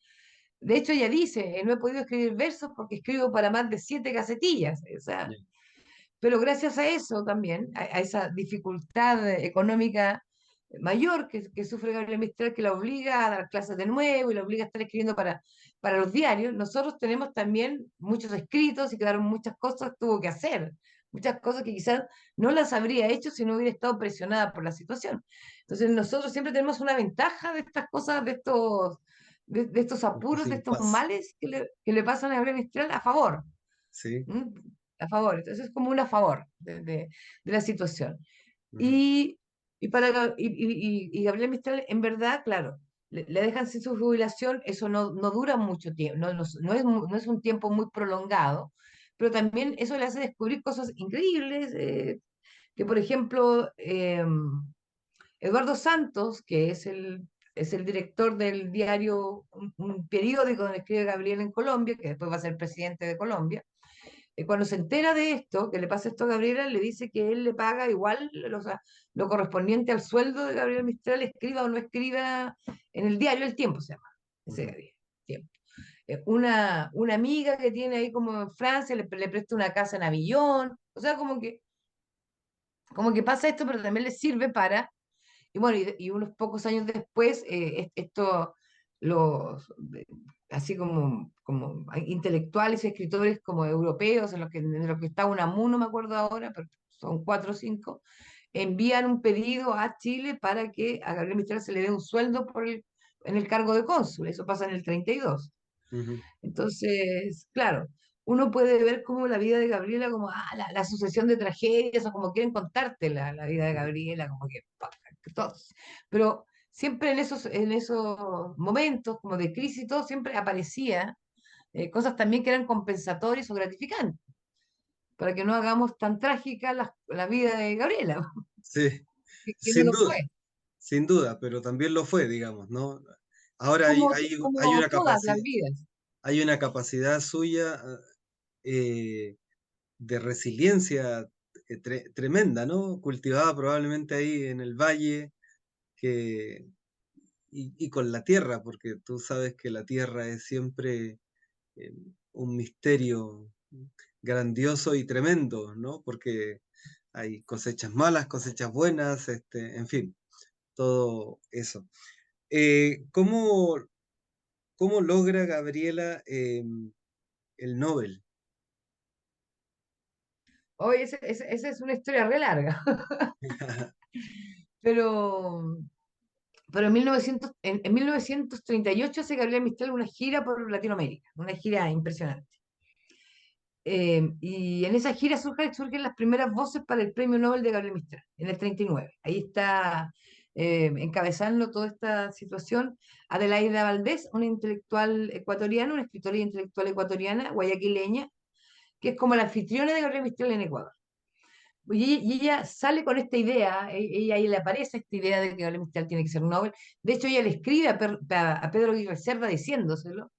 De hecho, ella dice, no he podido escribir versos porque escribo para más de 7 casetillas. O sea, Ya. pero gracias a eso también, a esa dificultad económica mayor que sufre Gabriela Mistral, que la obliga a dar clases de nuevo y la obliga a estar escribiendo para los diarios, nosotros tenemos también muchos escritos y quedaron muchas cosas que tuvo que hacer, muchas cosas que quizás no las habría hecho si no hubiera estado presionada por la situación. Entonces nosotros siempre tenemos una ventaja de estas cosas, de estos apuros, de Sin estos paz. males que le pasan a Gabriela Mistral a favor. Sí. ¿Mm? A favor, entonces es como un a favor de la situación. Ujú. Y, y Gabriel Mistral, en verdad, claro, le dejan sin su jubilación, eso no dura mucho tiempo, no es un tiempo muy prolongado, pero también eso le hace descubrir cosas increíbles, que por ejemplo, Eduardo Santos, que es el director del diario, un periódico donde escribe Gabriel en Colombia, que después va a ser presidente de Colombia, cuando se entera de esto, que le pasa esto a Gabriela, le dice que él le paga igual o sea, lo correspondiente al sueldo de Gabriela Mistral, escriba o no escriba en el diario El Tiempo, se llama, ese Ujú. diario, Tiempo. Una amiga que tiene ahí como en Francia le presta una casa en Avillón, o sea, como que pasa esto, pero también le sirve para y bueno, y unos pocos años después, esto, los, así como hay intelectuales y escritores como europeos, en los que está Unamuno, no me acuerdo ahora, pero son 4 o 5, envían un pedido a Chile para que a Gabriel Mistral se le dé un sueldo en el cargo de cónsul. Eso pasa en el 32. Ujú. Entonces, claro, uno puede ver como la vida de Gabriela como la sucesión de tragedias o como quieren contarte la vida de Ujú. Gabriela, como que todos. Pero siempre en esos momentos como de crisis y todo, siempre aparecía cosas también que eran compensatorias o gratificantes, para que no hagamos tan trágica la vida de Gabriela, Sí, que no sin lo fue. duda, sin duda, pero también lo fue, digamos, ¿no? Ahora hay Como una todas las capacidad, vidas. hay una capacidad suya de resiliencia tremenda, ¿no? Cultivada probablemente ahí en el valle, que, y con la tierra, porque tú sabes que la tierra es siempre eh, un misterio grandioso y tremendo, ¿no? Porque hay cosechas malas, cosechas buenas, en fin, todo eso. ¿Cómo, cómo logra Gabriela el Nobel? Hoy esa es una historia re larga, pero, pero en 1938 hace Gabriela Mistral una gira por Latinoamérica, una gira impresionante. Y en esa gira surgen las primeras voces para el Premio Nobel de Gabriel Mistral, en el 39. Ahí está encabezando toda esta situación Adelaida Valdés, una intelectual ecuatoriana, una escritora intelectual ecuatoriana, guayaquileña, que es como la anfitriona de Gabriel Mistral en Ecuador. Y ella sale con esta idea, ella le aparece esta idea de que Gabriel Mistral tiene que ser Nobel. De hecho, ella le escribe a Pedro Aguirre Cerda diciéndoselo.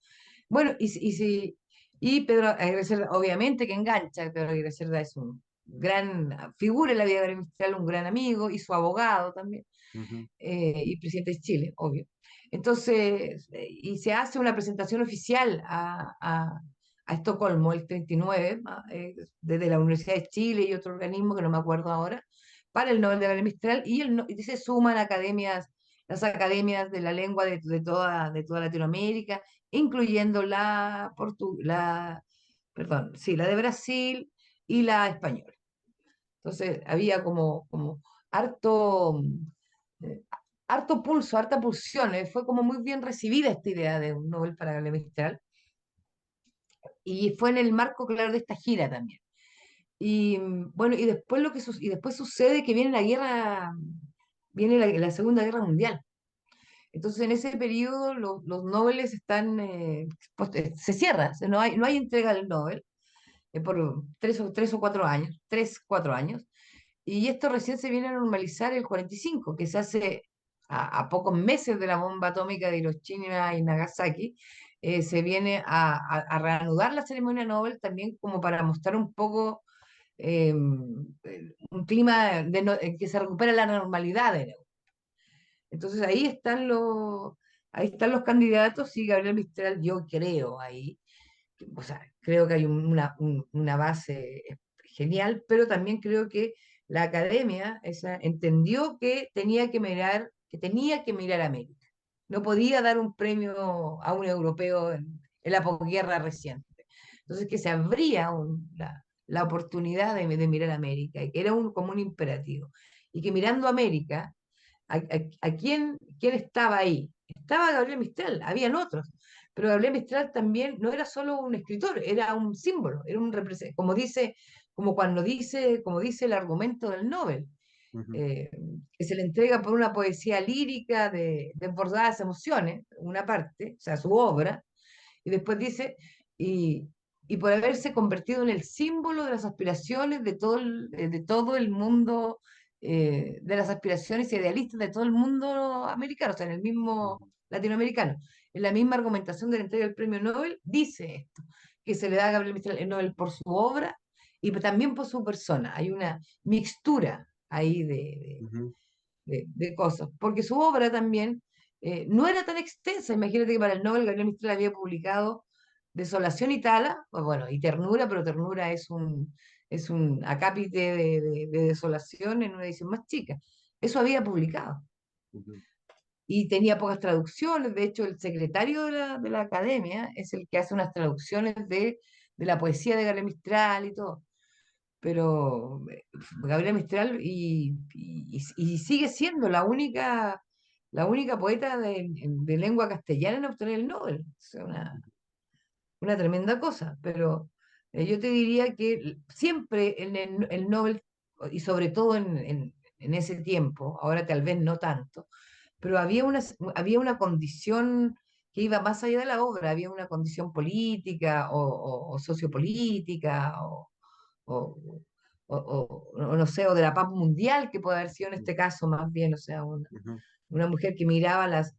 Bueno, y Pedro Aguirre Cerda, obviamente que engancha. Pedro Aguirre Cerda es un gran figura en la vida de Gabriel Mistral, un gran amigo, y su abogado también, Ujú, y presidente de Chile, obvio. Entonces, y se hace una presentación oficial a Estocolmo el 39, desde la Universidad de Chile y otro organismo que no me acuerdo ahora, para el Nobel de Gabriel Mistral, y se suman las academias de la lengua de toda Latinoamérica, incluyendo perdón, sí, la de Brasil y la española. Entonces había como harto, eh, harto pulso, harta pulsión. Fue como muy bien recibida esta idea de un Nobel para Gabriel Mistral. Y fue en el marco, claro, de esta gira también. Y bueno, y después sucede que viene viene la Segunda Guerra Mundial. Entonces, en ese periodo, los Nobeles están, se cierra, no hay entrega del Nobel por 3 o 4 años, 3, 4 años. Y esto recién se viene a normalizar el 45, que se hace a pocos meses de la bomba atómica de Hiroshima y Nagasaki. Se viene a reanudar la ceremonia Nobel también como para mostrar un poco un clima en que se recupera la normalidad de Europa. Entonces ahí están los candidatos y Gabriel Mistral, yo creo ahí, o sea, creo que hay una base genial, pero también creo que la academia entendió que tenía que mirar a América. No podía dar un premio a un europeo en la posguerra reciente. Entonces, que se abría la oportunidad de mirar a América, y que era como un imperativo. Y que mirando a América, ¿quién estaba ahí? Estaba Gabriel Mistral, habían otros, pero Gabriel Mistral también no era solo un escritor, era un símbolo, era un representante, como dice el argumento del Nobel, ujú, eh, que se le entrega por una poesía lírica de desbordadas emociones, una parte, o sea, su obra, y después dice, y, y por haberse convertido en el símbolo de las aspiraciones de todo el mundo, de las aspiraciones idealistas de todo el mundo americano, o sea, en el mismo ujú, latinoamericano. En la misma argumentación de la entrega del premio Nobel, dice esto, que se le da a Gabriel Mistral el Nobel por su obra y también por su persona. Hay una mixtura ahí ujú, de cosas, porque su obra también no era tan extensa. Imagínate que para el Nobel Gabriel Mistral había publicado Desolación y Tala, o bueno, y Ternura, pero Ternura es un acápite de desolación en una edición más chica. Eso había publicado. ujú, Y tenía pocas traducciones. De hecho, el secretario de la academia es el que hace unas traducciones de la poesía de Gabriel Mistral y todo. Pero Gabriela Mistral y sigue siendo la única poeta de lengua castellana en obtener el Nobel. O sea, una tremenda cosa, pero yo te diría que siempre en el Nobel, y sobre todo en ese tiempo, ahora tal vez no tanto, pero había una condición que iba más allá de la obra, había una condición política o sociopolítica o, o no sé, o de la paz mundial, que puede haber sido en este caso más bien, o sea, ujú, una mujer que miraba las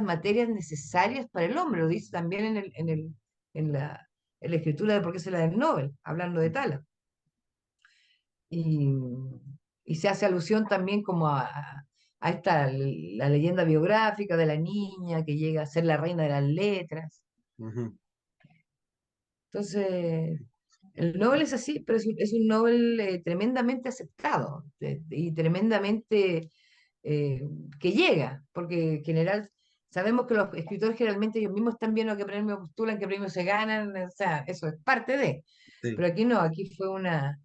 materias necesarias para el hombre, lo dice también en la escritura de por qué se la del Nobel, hablando de ujú. Tala. y, y se hace alusión también como a esta, la leyenda biográfica de la niña que llega a ser la reina de las letras. Ujú. Entonces, el Nobel es así, pero es un Nobel tremendamente aceptado y tremendamente eh, que llega, porque en general sabemos que los escritores generalmente ellos mismos están viendo qué premio postulan, qué premios se ganan, o sea, eso es parte de. Sí. Pero aquí no, aquí fue una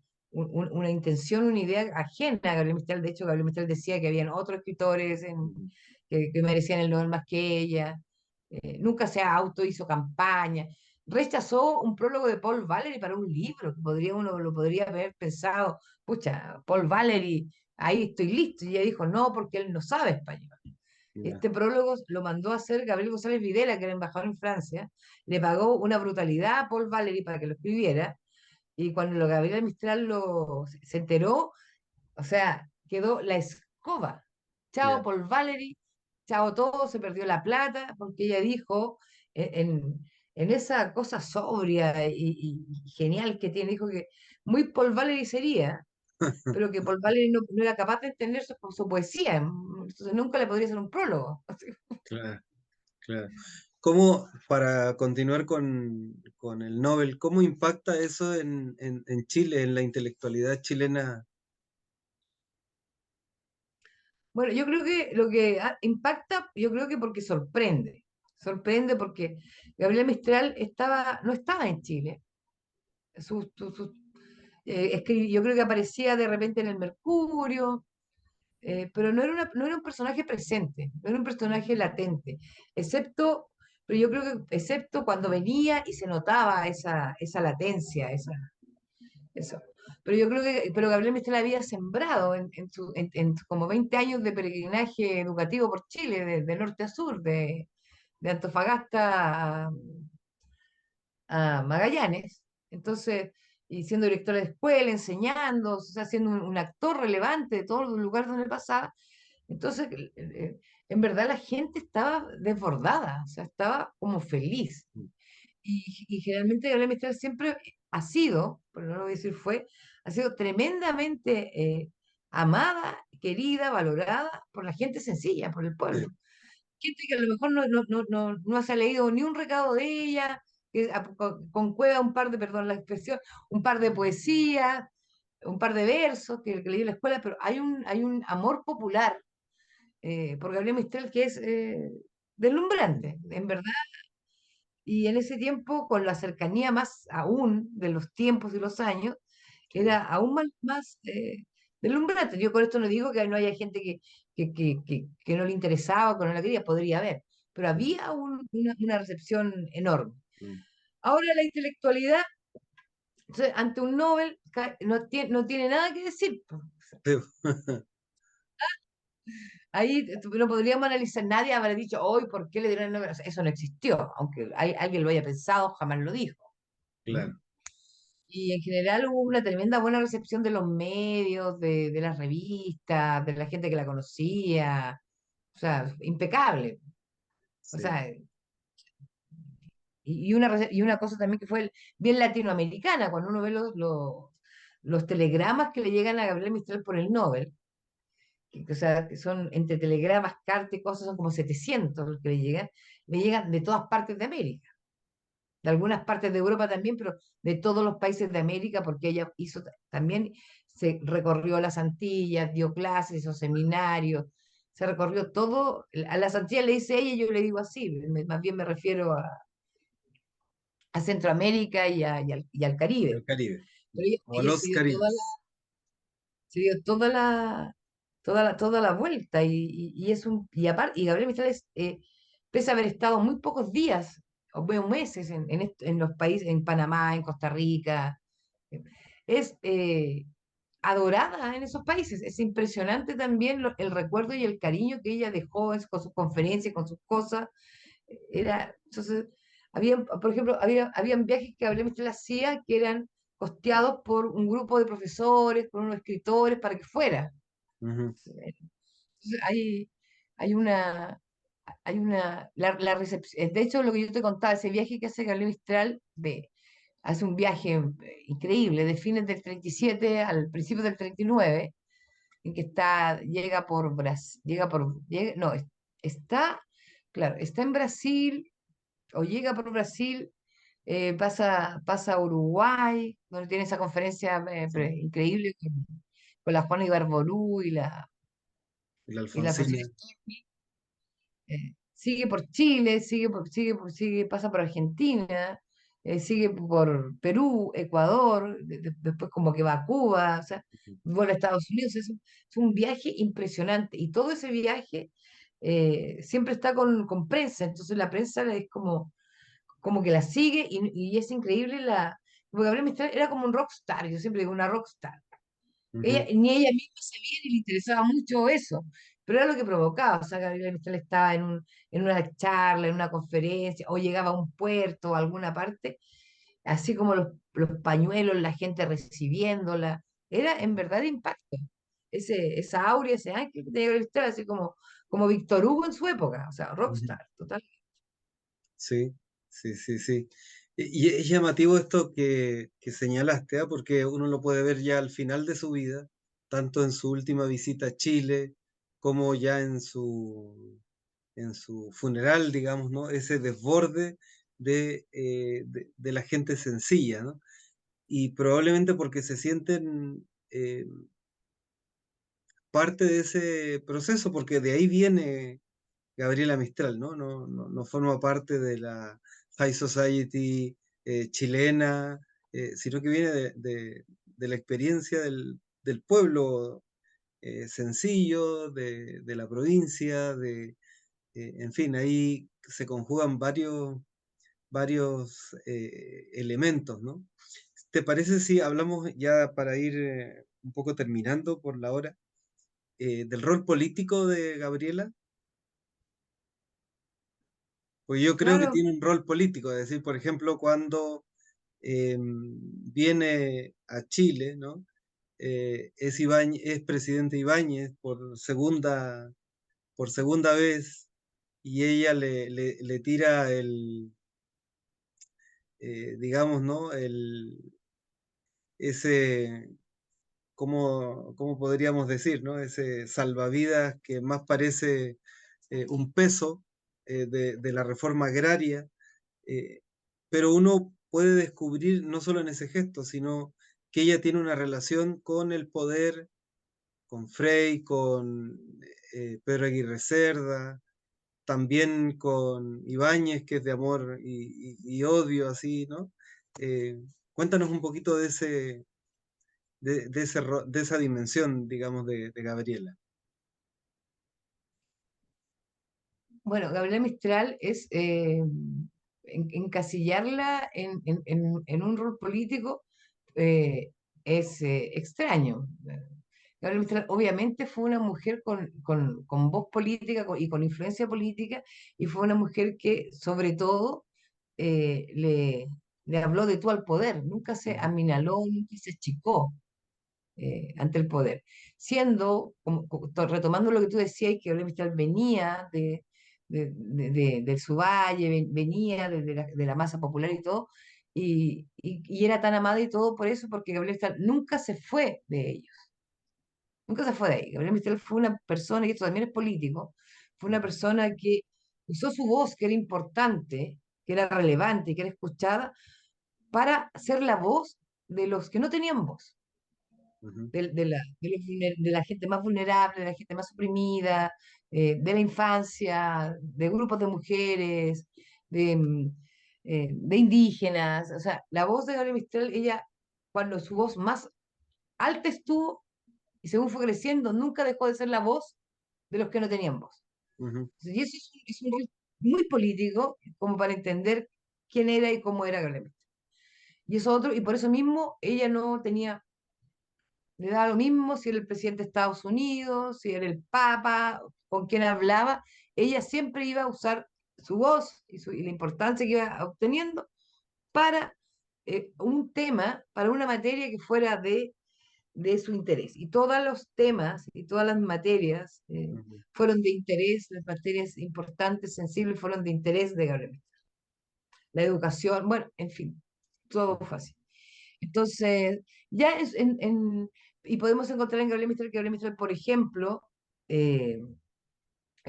intención, una idea ajena a Gabriel Mistral. De hecho, Gabriel Mistral decía que habían otros escritores Ujú. que merecían el Nobel más que ella. Nunca se auto hizo campaña. Rechazó un prólogo de Paul Valery para un libro, que uno lo podría haber pensado, pucha, Paul Valery, ahí estoy listo. Y ella dijo, no, porque él no sabe español. Ya. Este prólogo lo mandó a hacer Gabriel González Videla, que era embajador en Francia, le pagó una brutalidad a Paul Valery para que lo escribiera, y cuando Gabriel Mistral se enteró, o sea, quedó la escoba. Chao Ya. Paul Valery, chao todo, se perdió la plata, porque ella dijo en esa cosa sobria y genial que tiene, dijo que muy Paul Valery sería, pero que Paul Valery no era capaz de entender su poesía, entonces nunca le podría hacer un prólogo. Claro, claro. ¿Cómo, para continuar con el Nobel, cómo impacta eso en Chile, en la intelectualidad chilena? Bueno, yo creo que lo que impacta, yo creo que porque sorprende. Sorprende porque Gabriela Mistral no estaba en Chile. Yo creo que aparecía de repente en el Mercurio, pero no era un personaje presente, no era un personaje latente, excepto, pero yo creo que excepto cuando venía y se notaba esa latencia, eso. Pero yo creo pero Gabriel Mistral había sembrado en como 20 años de peregrinaje educativo por Chile, de norte a sur, de Antofagasta a Magallanes. Entonces, y siendo directora de escuela, enseñando, o sea, siendo un actor relevante de todos los lugares donde pasaba. Entonces, en verdad la gente estaba desbordada, o sea, estaba como feliz. Y generalmente Gabriela Mistral siempre ha sido, pero no lo voy a decir fue, ha sido tremendamente amada, querida, valorada por la gente sencilla, por el pueblo. Sí, Gente que a lo mejor no se ha leído ni un recado de ella, que concueva un par de, perdón la expresión, un par de poesías, un par de versos que leí en la escuela, pero hay un amor popular por Gabriela Mistral que es deslumbrante, en verdad. Y en ese tiempo, con la cercanía más aún de los tiempos y los años, sí. era aún más deslumbrante. Yo con esto no digo que no haya gente que no le interesaba, que no la quería, podría haber, pero Mm, había una recepción enorme. mm. Ahora la intelectualidad, entonces, ante un Nobel, no tiene nada que decir, pues. Sí. Ahí no podríamos analizar, nadie habrá dicho, hoy, ¿por qué le dieron el Nobel? O sea, eso no existió, aunque alguien lo haya pensado, jamás lo dijo. ¿Mm? Claro, Y en general hubo una tremenda buena recepción de los medios, de las revistas, de la gente que la conocía, o sea, impecable. O sí. sea, y una cosa también que fue bien latinoamericana, cuando uno ve los telegramas que le llegan a Gabriel Mistral por el Nobel, o sea, que son entre telegramas, cartas y cosas, son como 700 los que le llegan de todas partes de América, de algunas partes de Europa también, pero de todos los países de América, porque ella hizo también, se recorrió las Antillas, dio clases, hizo seminarios, se recorrió todo, a las Antillas le dice ella, yo le digo así, más bien me refiero a Centroamérica y al Caribe. El Caribe. Pero O a ella los Caribes. se dio toda la vuelta y Gabriel Mistral pese a haber estado muy pocos días o meses en los países, en Panamá, en Costa Rica, eh, es adorada en esos países. Es impresionante también el recuerdo y el cariño que ella dejó con sus conferencias, con sus cosas. Entonces, por ejemplo, habían viajes que Gabriel Mistral hacía que eran costeados por un grupo de profesores, por unos escritores, para que fuera. Ujú. Entonces, hay una, la recepción, de hecho, lo que yo te contaba, ese viaje que hace Gabriel Mistral hace un viaje increíble, de fines del 37 al principio del 39, en que llega por Brasil, no, está, claro, está en Brasil, o llega por Brasil, pasa a Uruguay, donde tiene esa conferencia Sí. increíble con la Juana Ibarbolú Y la y la profesora Alfonsina. Storni. Sigue por Chile, pasa por Argentina, sigue por Perú, Ecuador, después como que va a Cuba, o sea, Ujú, vuelve a Estados Unidos, es un viaje impresionante y todo ese viaje siempre está con prensa, entonces la prensa es como que la sigue y es increíble porque Gabriela Mistral era como un rockstar, yo siempre digo una rockstar. ujú, Ni ella misma sabía ni le interesaba mucho eso, pero era lo que provocaba. O sea, Gabriela Mistral estaba en una charla, en una conferencia, o llegaba a un puerto o a alguna parte, así como los pañuelos, la gente recibiéndola. Era en verdad impacto. Esa aurea, ese ángel que tenía Gabriela Mistral, así como Víctor Hugo en su época, o sea, ujú. rockstar, total. Sí, sí, sí, sí. Y es llamativo esto que señalaste, ¿ah? Porque uno lo puede ver ya al final de su vida, tanto en su última visita a Chile como ya en su funeral, digamos, ¿no? Ese desborde de la gente sencilla, ¿no? Y probablemente porque se sienten parte de ese proceso, porque de ahí viene Gabriela Mistral, ¿no? No forma parte de la High Society chilena, sino que viene de la experiencia del pueblo sencillo, de la provincia, en fin, ahí se conjugan varios elementos, ¿no? ¿Te parece si hablamos ya para ir un poco terminando por la hora del rol político de Gabriela? Pues yo creo que Claro, tiene un rol político, es decir, por ejemplo, cuando viene a Chile, ¿no? Es presidente Ibáñez por segunda vez y ella le tira digamos, ¿no? Ese, ¿cómo podríamos decir, ¿no? Ese salvavidas que más parece un peso de la reforma agraria, eh, pero uno puede descubrir no solo en ese gesto, sino que ella tiene una relación con el poder, con Frei, con Pedro Aguirre Cerda, también con Ibáñez, que es de amor y odio, así, ¿no? Eh, Cuéntanos un poquito de esa dimensión, digamos, de Gabriela. bueno, Gabriela Mistral es encasillarla en un rol político es extraño. Gabriela Mistral obviamente fue una mujer con voz política y con influencia política y fue una mujer que sobre todo eh, le, le habló de tú al poder, nunca se Ujú, aminaló, nunca se achicó ante el poder. Siendo, retomando lo que tú decías, que Gabriela Mistral venía de su valle, venía de la masa popular y todo, y era tan amada y todo por eso, porque Gabriela Mistral nunca se fue de ellos, nunca se fue de ahí. Gabriela Mistral fue una persona, y esto también es político, fue una ujú, persona que usó su voz, que era importante, que era relevante, que era escuchada, para ser la voz de los que no tenían voz ujú, de la gente más vulnerable, de la gente más oprimida, de la infancia, de grupos de mujeres, de indígenas. O sea, la voz de Gabriela Mistral, ella, cuando su voz más alta estuvo y según fue creciendo, nunca dejó de ser la voz de los que no tenían voz. ujú, Y eso es un rol muy político, como para entender quién era y cómo era Gabriela Mistral. Y eso otro, y por eso mismo ella no tenía. Le da lo mismo si era el presidente de Estados Unidos, si era el Papa, con quien hablaba, ella siempre iba a usar su voz y la importancia que iba obteniendo para un tema, para una materia que fuera de su interés. Y todos los temas y todas las materias ujú. fueron de interés, las materias importantes, sensibles, fueron de interés de Gabriel. La educación, bueno, en fin. todo fue así. Entonces, ya y podemos encontrar en Gabriel Mistral que Gabriel Mistral, por ejemplo, eh,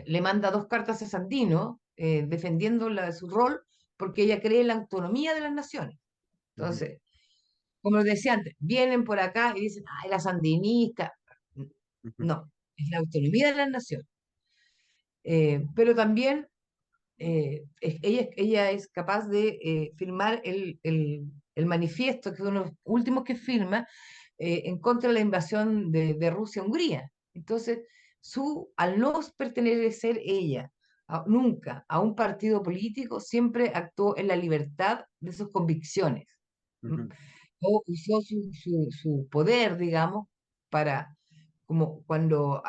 le manda dos cartas a Sandino defendiendo su rol porque ella cree en la autonomía de las naciones. Ujú, Entonces, como les decía antes, vienen por acá y dicen, ay, la sandinista. ujú, No, es la autonomía de las naciones. Pero también ella es capaz de firmar el manifiesto, que es uno de los últimos que firma, en contra de la invasión de Rusia a Hungría. Entonces, al no pertenecer ella nunca a un partido político, siempre actuó en la libertad de sus convicciones. ¿M? ujú, O usó su poder, digamos, para, como cuando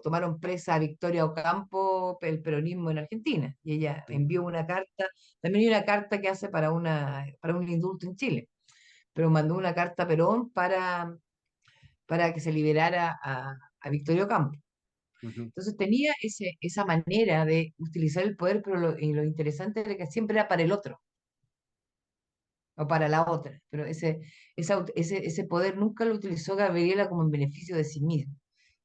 tomaron presa a Victoria Ocampo, el peronismo en Argentina, y ella sí, envió una carta, también hay una carta que hace para un indulto en Chile, pero mandó una carta a Perón para que se liberara a Victoria Ocampo. ujú, Entonces tenía esa manera de utilizar el poder, pero y lo interesante era que siempre era para el otro o para la otra, pero ese poder nunca lo utilizó Gabriela como en beneficio de sí misma.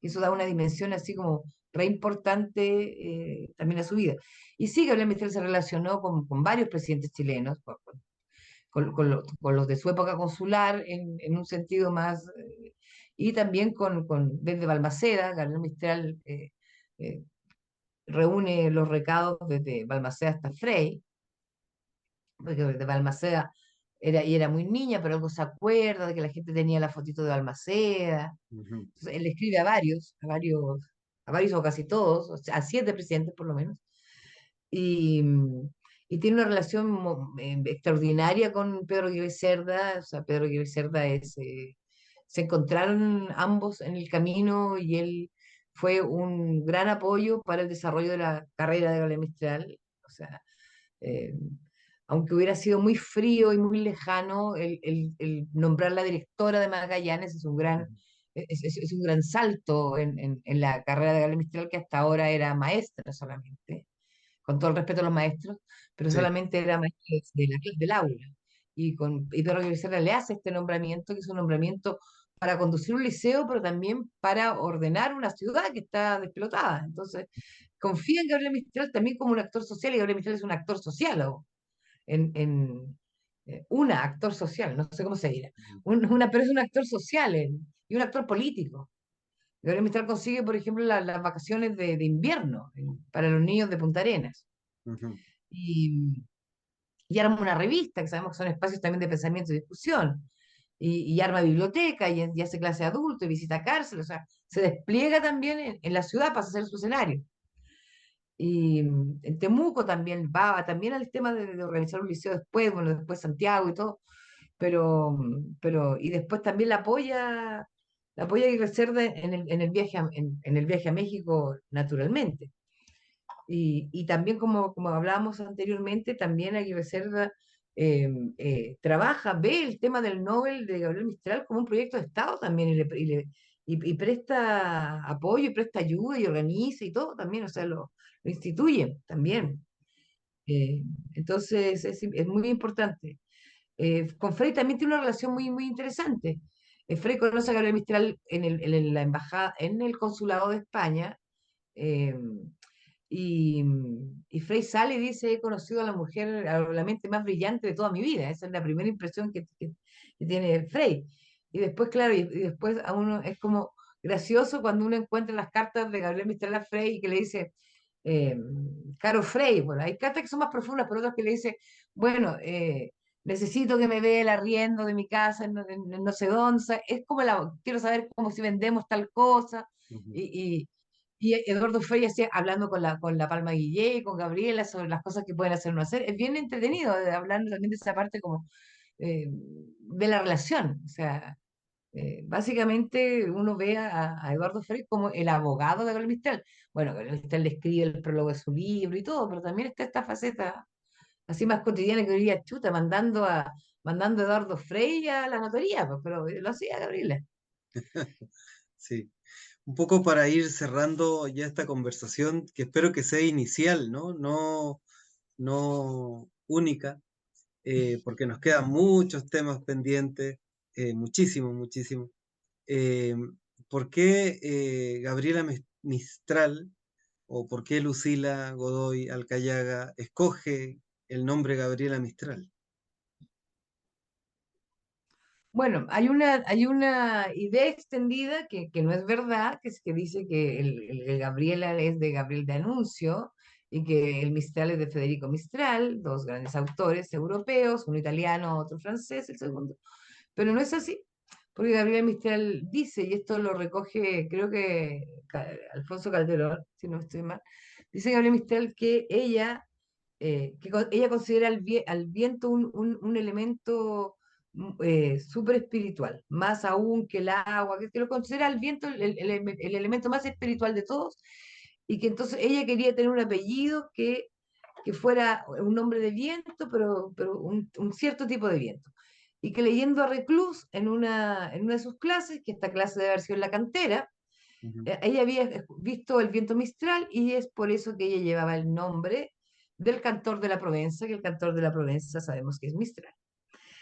Eso da una dimensión así como re importante también a su vida. Y sí, Gabriela Mistral se relacionó con varios presidentes chilenos, con los de su época consular en un sentido más, y también desde Balmaceda. Gabriela Mistral eh, reúne los recados desde Balmaceda hasta Frei, porque de Balmaceda y era muy niña, pero algo se acuerda de que la gente tenía la fotito de Balmaceda. ujú, Entonces, él escribe a varios o casi todos, o sea, a 7 presidentes por lo menos, y, y tiene una relación extraordinaria con Pedro Aguirre Cerda. O sea, Pedro Aguirre Cerda se encontraron ambos en el camino y él fue un gran apoyo para el desarrollo de la carrera de Gabriel Mistral. O sea, eh, aunque hubiera sido muy frío y muy lejano, el nombrar la directora de Magallanes ujú, es un gran salto en la carrera de Gabriel Mistral, que hasta ahora era maestra solamente, con todo el respeto a los maestros, pero sí, solamente era maestra del aula. Y Pedro Becerra le hace este nombramiento, que es un nombramiento para conducir un liceo, pero también para ordenar una ciudad que está desplotada. Entonces, confía en Gabriel Mistral también como un actor social, y Gabriel Mistral es un actor sociólogo, una actor social, no sé cómo se dirá, ujú, pero es un actor social y un actor político. Gabriel Mistral consigue, por ejemplo, las vacaciones de invierno para los niños de Punta Arenas. ujú, Y, y arma una revista, que sabemos que son espacios también de pensamiento y discusión. Y arma biblioteca y hace clase de adulto y visita cárcel. O sea, se despliega también en la ciudad para hacer su escenario. Y en Temuco también va también al tema de organizar un liceo después, bueno, después Santiago y todo, y después también la apoya y reserva en el viaje a México naturalmente. Y también, como hablábamos anteriormente, también Aguirre Cerda ve el tema del Nobel de Gabriel Mistral como un proyecto de Estado también, y presta apoyo, y presta ayuda, y organiza y todo también, o sea, lo instituye también. Eh, entonces, es muy importante. Con Frei también tiene una relación muy, muy interesante. Frei conoce a Gabriel Mistral en la embajada, en el consulado de España. eh, y Frey sale y dice, he conocido a la mujer, a la mente más brillante de toda mi vida. Esa es la primera impresión que tiene Frey. Y después, claro, y después a uno es como gracioso cuando uno encuentra las cartas de Gabriel Mistral a Frey y que le dice, eh, Caro Frey. Bueno, hay cartas que son más profundas, pero otras que le dice, bueno, necesito que me vea el arriendo de mi casa en no sé dónde. O sea, es como quiero saber cómo si vendemos tal cosa. ujú. Y Eduardo Frei así, hablando con la Palma Guillé, con Gabriela, sobre las cosas que pueden hacer o no hacer. Es bien entretenido, hablando también de esa parte como de la relación. O sea, básicamente uno ve a Eduardo Frei como el abogado de Gabriel Mistral. Bueno, Gabriel Mistral le escribe el prólogo de su libro y todo, pero también está esta faceta así más cotidiana que diría chuta, mandando a Eduardo Frei a la notaría, pues, pero lo hacía Gabriela. Sí. Un poco para ir cerrando ya esta conversación, que espero que sea inicial, ¿no? No, no única. porque nos quedan muchos temas pendientes, muchísimo, muchísimo. Eh, ¿Por qué Gabriela Mistral o por qué Lucila Godoy Alcayaga escoge el nombre Gabriela Mistral? Bueno, hay una idea extendida que no es verdad, que es que dice que el Gabriela es de Gabriel de Anuncio y que el Mistral es de Federico Mistral, dos grandes autores europeos, uno italiano, otro francés, el segundo. Pero no es así, porque Gabriela Mistral dice, y esto lo recoge, creo que Alfonso Calderón, si no estoy mal, dice Gabriela Mistral que ella considera al viento un elemento súper espiritual, más aún que el agua, que lo considera al viento el elemento más espiritual de todos, y que entonces ella quería tener un apellido que fuera un nombre de viento, pero un cierto tipo de viento. Y que leyendo a Reclus en una de sus clases, que esta clase debe haber sido en la cantera, Ujú, ella había visto el viento mistral y es por eso que ella llevaba el nombre del cantor de la Provenza, que el cantor de la Provenza sabemos que es Mistral.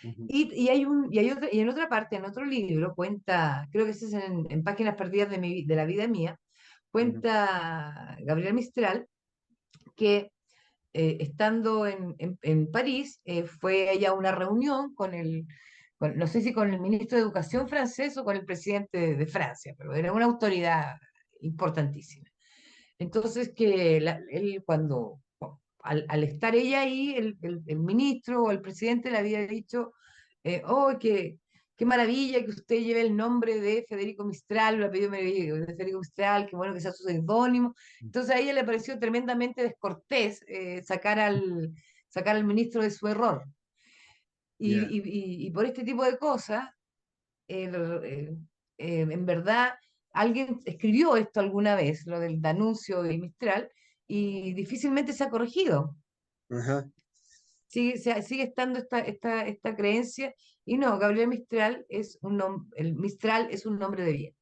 ujú, Y en otra parte, en otro libro, cuenta, creo que ese es en Páginas Perdidas de la vida mía, ujú, cuenta Gabriel Mistral que estando en París, fue ella a una reunión no sé si con el ministro de Educación francés o con el presidente de Francia, pero era una autoridad importantísima. Entonces, él al estar ella ahí, el ministro o el presidente le había dicho, oh, qué maravilla que usted lleve el nombre de Federico Mistral, el apellido de Federico Mistral, qué bueno que sea su seudónimo. Entonces a ella le pareció tremendamente descortés sacar al ministro de su error. ya, Y por este tipo de cosas, eh, eh, en verdad, alguien escribió esto alguna vez, lo del Danuncio y Mistral, y difícilmente se ha corregido. ajá, Sigue estando esta creencia, y no, Gabriel Mistral el Mistral es un nombre de viento.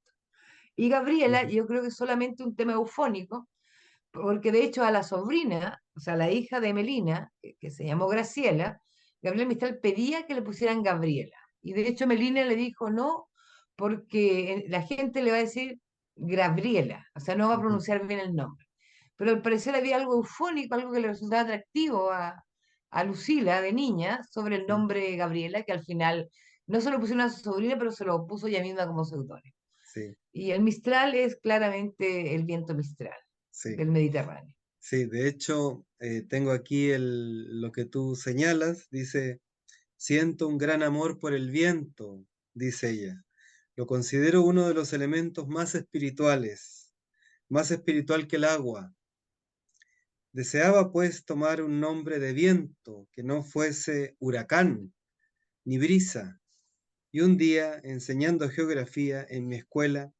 Y Gabriela, ujú, yo creo que es solamente un tema eufónico, porque de hecho a la sobrina, o sea, la hija de Melina, que se llamó Graciela, Gabriela Mistral pedía que le pusieran Gabriela. Y de hecho Melina le dijo no, porque la gente le va a decir Gabriela, o sea, no va a ujú, pronunciar bien el nombre. Pero al parecer había algo eufónico, algo que le resultaba atractivo a Lucila de niña sobre el sí, nombre Gabriela, que al final no se lo pusieron a su sobrina, pero se lo puso ella misma como seudónimo. sí, Y el Mistral es claramente el viento Mistral sí. del Mediterráneo. Sí, de hecho, tengo aquí lo que tú señalas, dice, siento un gran amor por el viento, dice ella. Lo considero uno de los elementos más espiritual que el agua. Deseaba pues tomar un nombre de viento que no fuese huracán ni brisa. Y un día, enseñando geografía en mi escuela,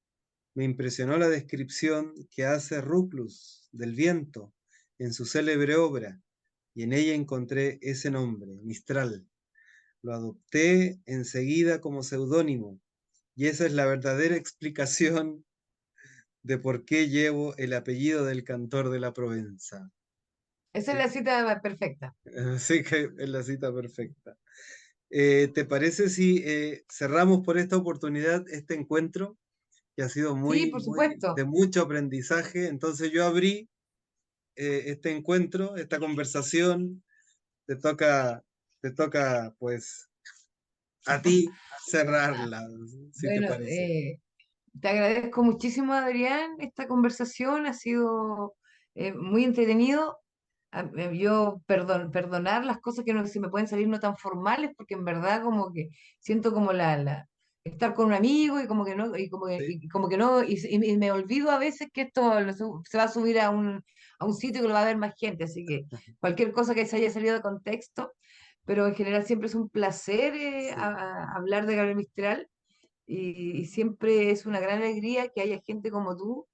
me impresionó la descripción que hace Ruplus del viento en su célebre obra, y en ella encontré ese nombre, Mistral. Lo adopté enseguida como seudónimo, y esa es la verdadera explicación de por qué llevo el apellido del cantor de la Provenza. Esa es Sí, la cita perfecta. así que es la cita perfecta. ¿Te parece si cerramos por esta oportunidad este encuentro, que ha sido Sí, muy, por muy de supuesto. mucho aprendizaje? Entonces yo abrí este encuentro, esta conversación, te toca, te toca pues a ti cerrarla, si te Bueno, parece. te agradezco muchísimo, Adrián. Esta conversación ha sido muy entretenido. Yo perdonar las cosas que no se me pueden salir no tan formales, porque en verdad como que siento como estar con un amigo y como que no, Sí, y como que no, y me olvido a veces que esto se va a subir a un sitio que lo va a ver más gente, así que cualquier cosa que se haya salido de contexto, pero en general siempre es un placer sí, hablar de Gabriel Mistral y siempre es una gran alegría que haya gente como tú,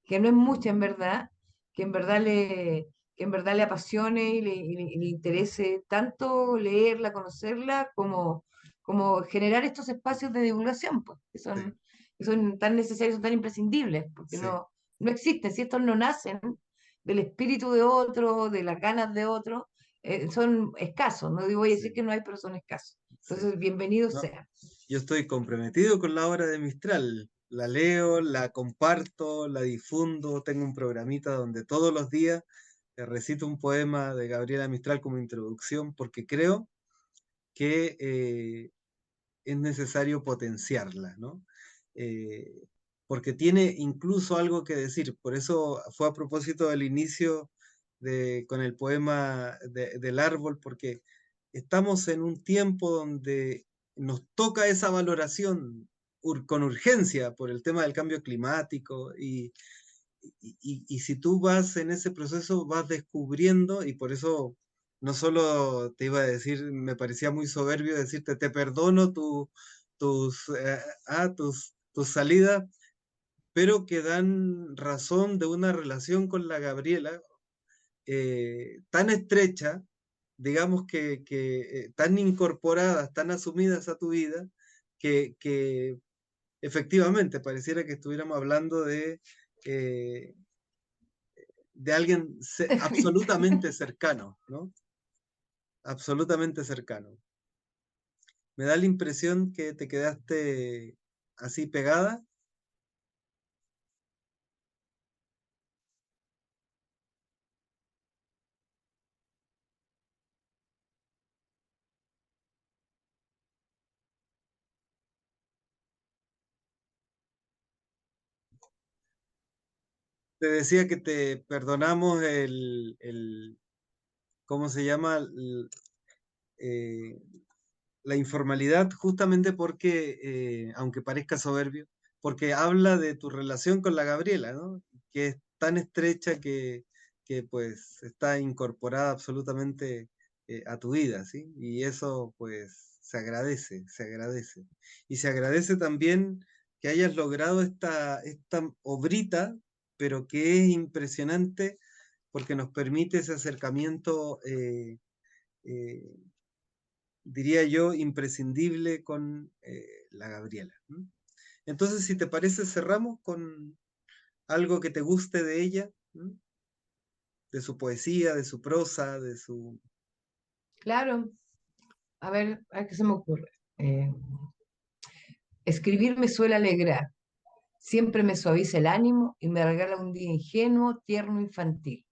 que no es mucha en verdad, que en verdad le, que en verdad le apasione y le interese tanto leerla, conocerla, como generar estos espacios de divulgación, pues, sí, que son tan necesarios, son tan imprescindibles, porque sí, no existen, si estos no nacen del espíritu de otro, de las ganas de otro, son escasos, no voy a decir Sí, que no hay, pero son escasos. sí. Entonces, bienvenidos No, sean. yo estoy comprometido con la obra de Mistral. La leo, la comparto, la difundo. Tengo un programita donde todos los días recito un poema de Gabriela Mistral como introducción, porque creo que es necesario potenciarla, ¿no? Eh, Porque tiene incluso algo que decir. Por eso fue a propósito del inicio con el poema del árbol, porque estamos en un tiempo donde nos toca esa valoración con urgencia por el tema del cambio climático y si tú vas en ese proceso vas descubriendo y por eso no solo te iba a decir, me parecía muy soberbio decirte te perdono tus salidas, pero que dan razón de una relación con la Gabriela tan estrecha, digamos que tan incorporadas, tan asumidas a tu vida, que efectivamente pareciera que estuviéramos hablando eh, de alguien absolutamente cercano, ¿no? Absolutamente cercano. Me da la impresión que te quedaste así pegada. Te decía que te perdonamos ¿cómo se llama? Eh, la informalidad justamente porque, aunque parezca soberbio, porque habla de tu relación con la Gabriela, ¿no? Que es tan estrecha que pues está incorporada absolutamente a tu vida, ¿sí? Y eso pues se agradece, se agradece. Y se agradece también que hayas logrado esta obrita, pero que es impresionante porque nos permite ese acercamiento eh, diría yo, imprescindible con la Gabriela. ¿M? Entonces, si te parece, cerramos con algo que te guste de ella, ¿m? De su poesía, de su prosa, de su... Claro, a ver qué se me ocurre. Eh, Escribir me suele alegrar, siempre me suaviza el ánimo y me regala un día ingenuo, tierno, infantil.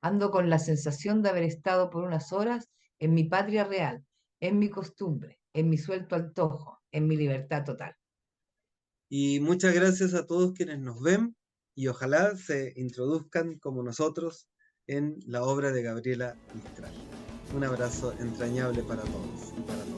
Ando con la sensación de haber estado por unas horas en mi patria real, en mi costumbre, en mi suelto antojo, en mi libertad total. Y muchas gracias a todos quienes nos ven y ojalá se introduzcan como nosotros en la obra de Gabriela Mistral. Un abrazo entrañable para todos y para todas.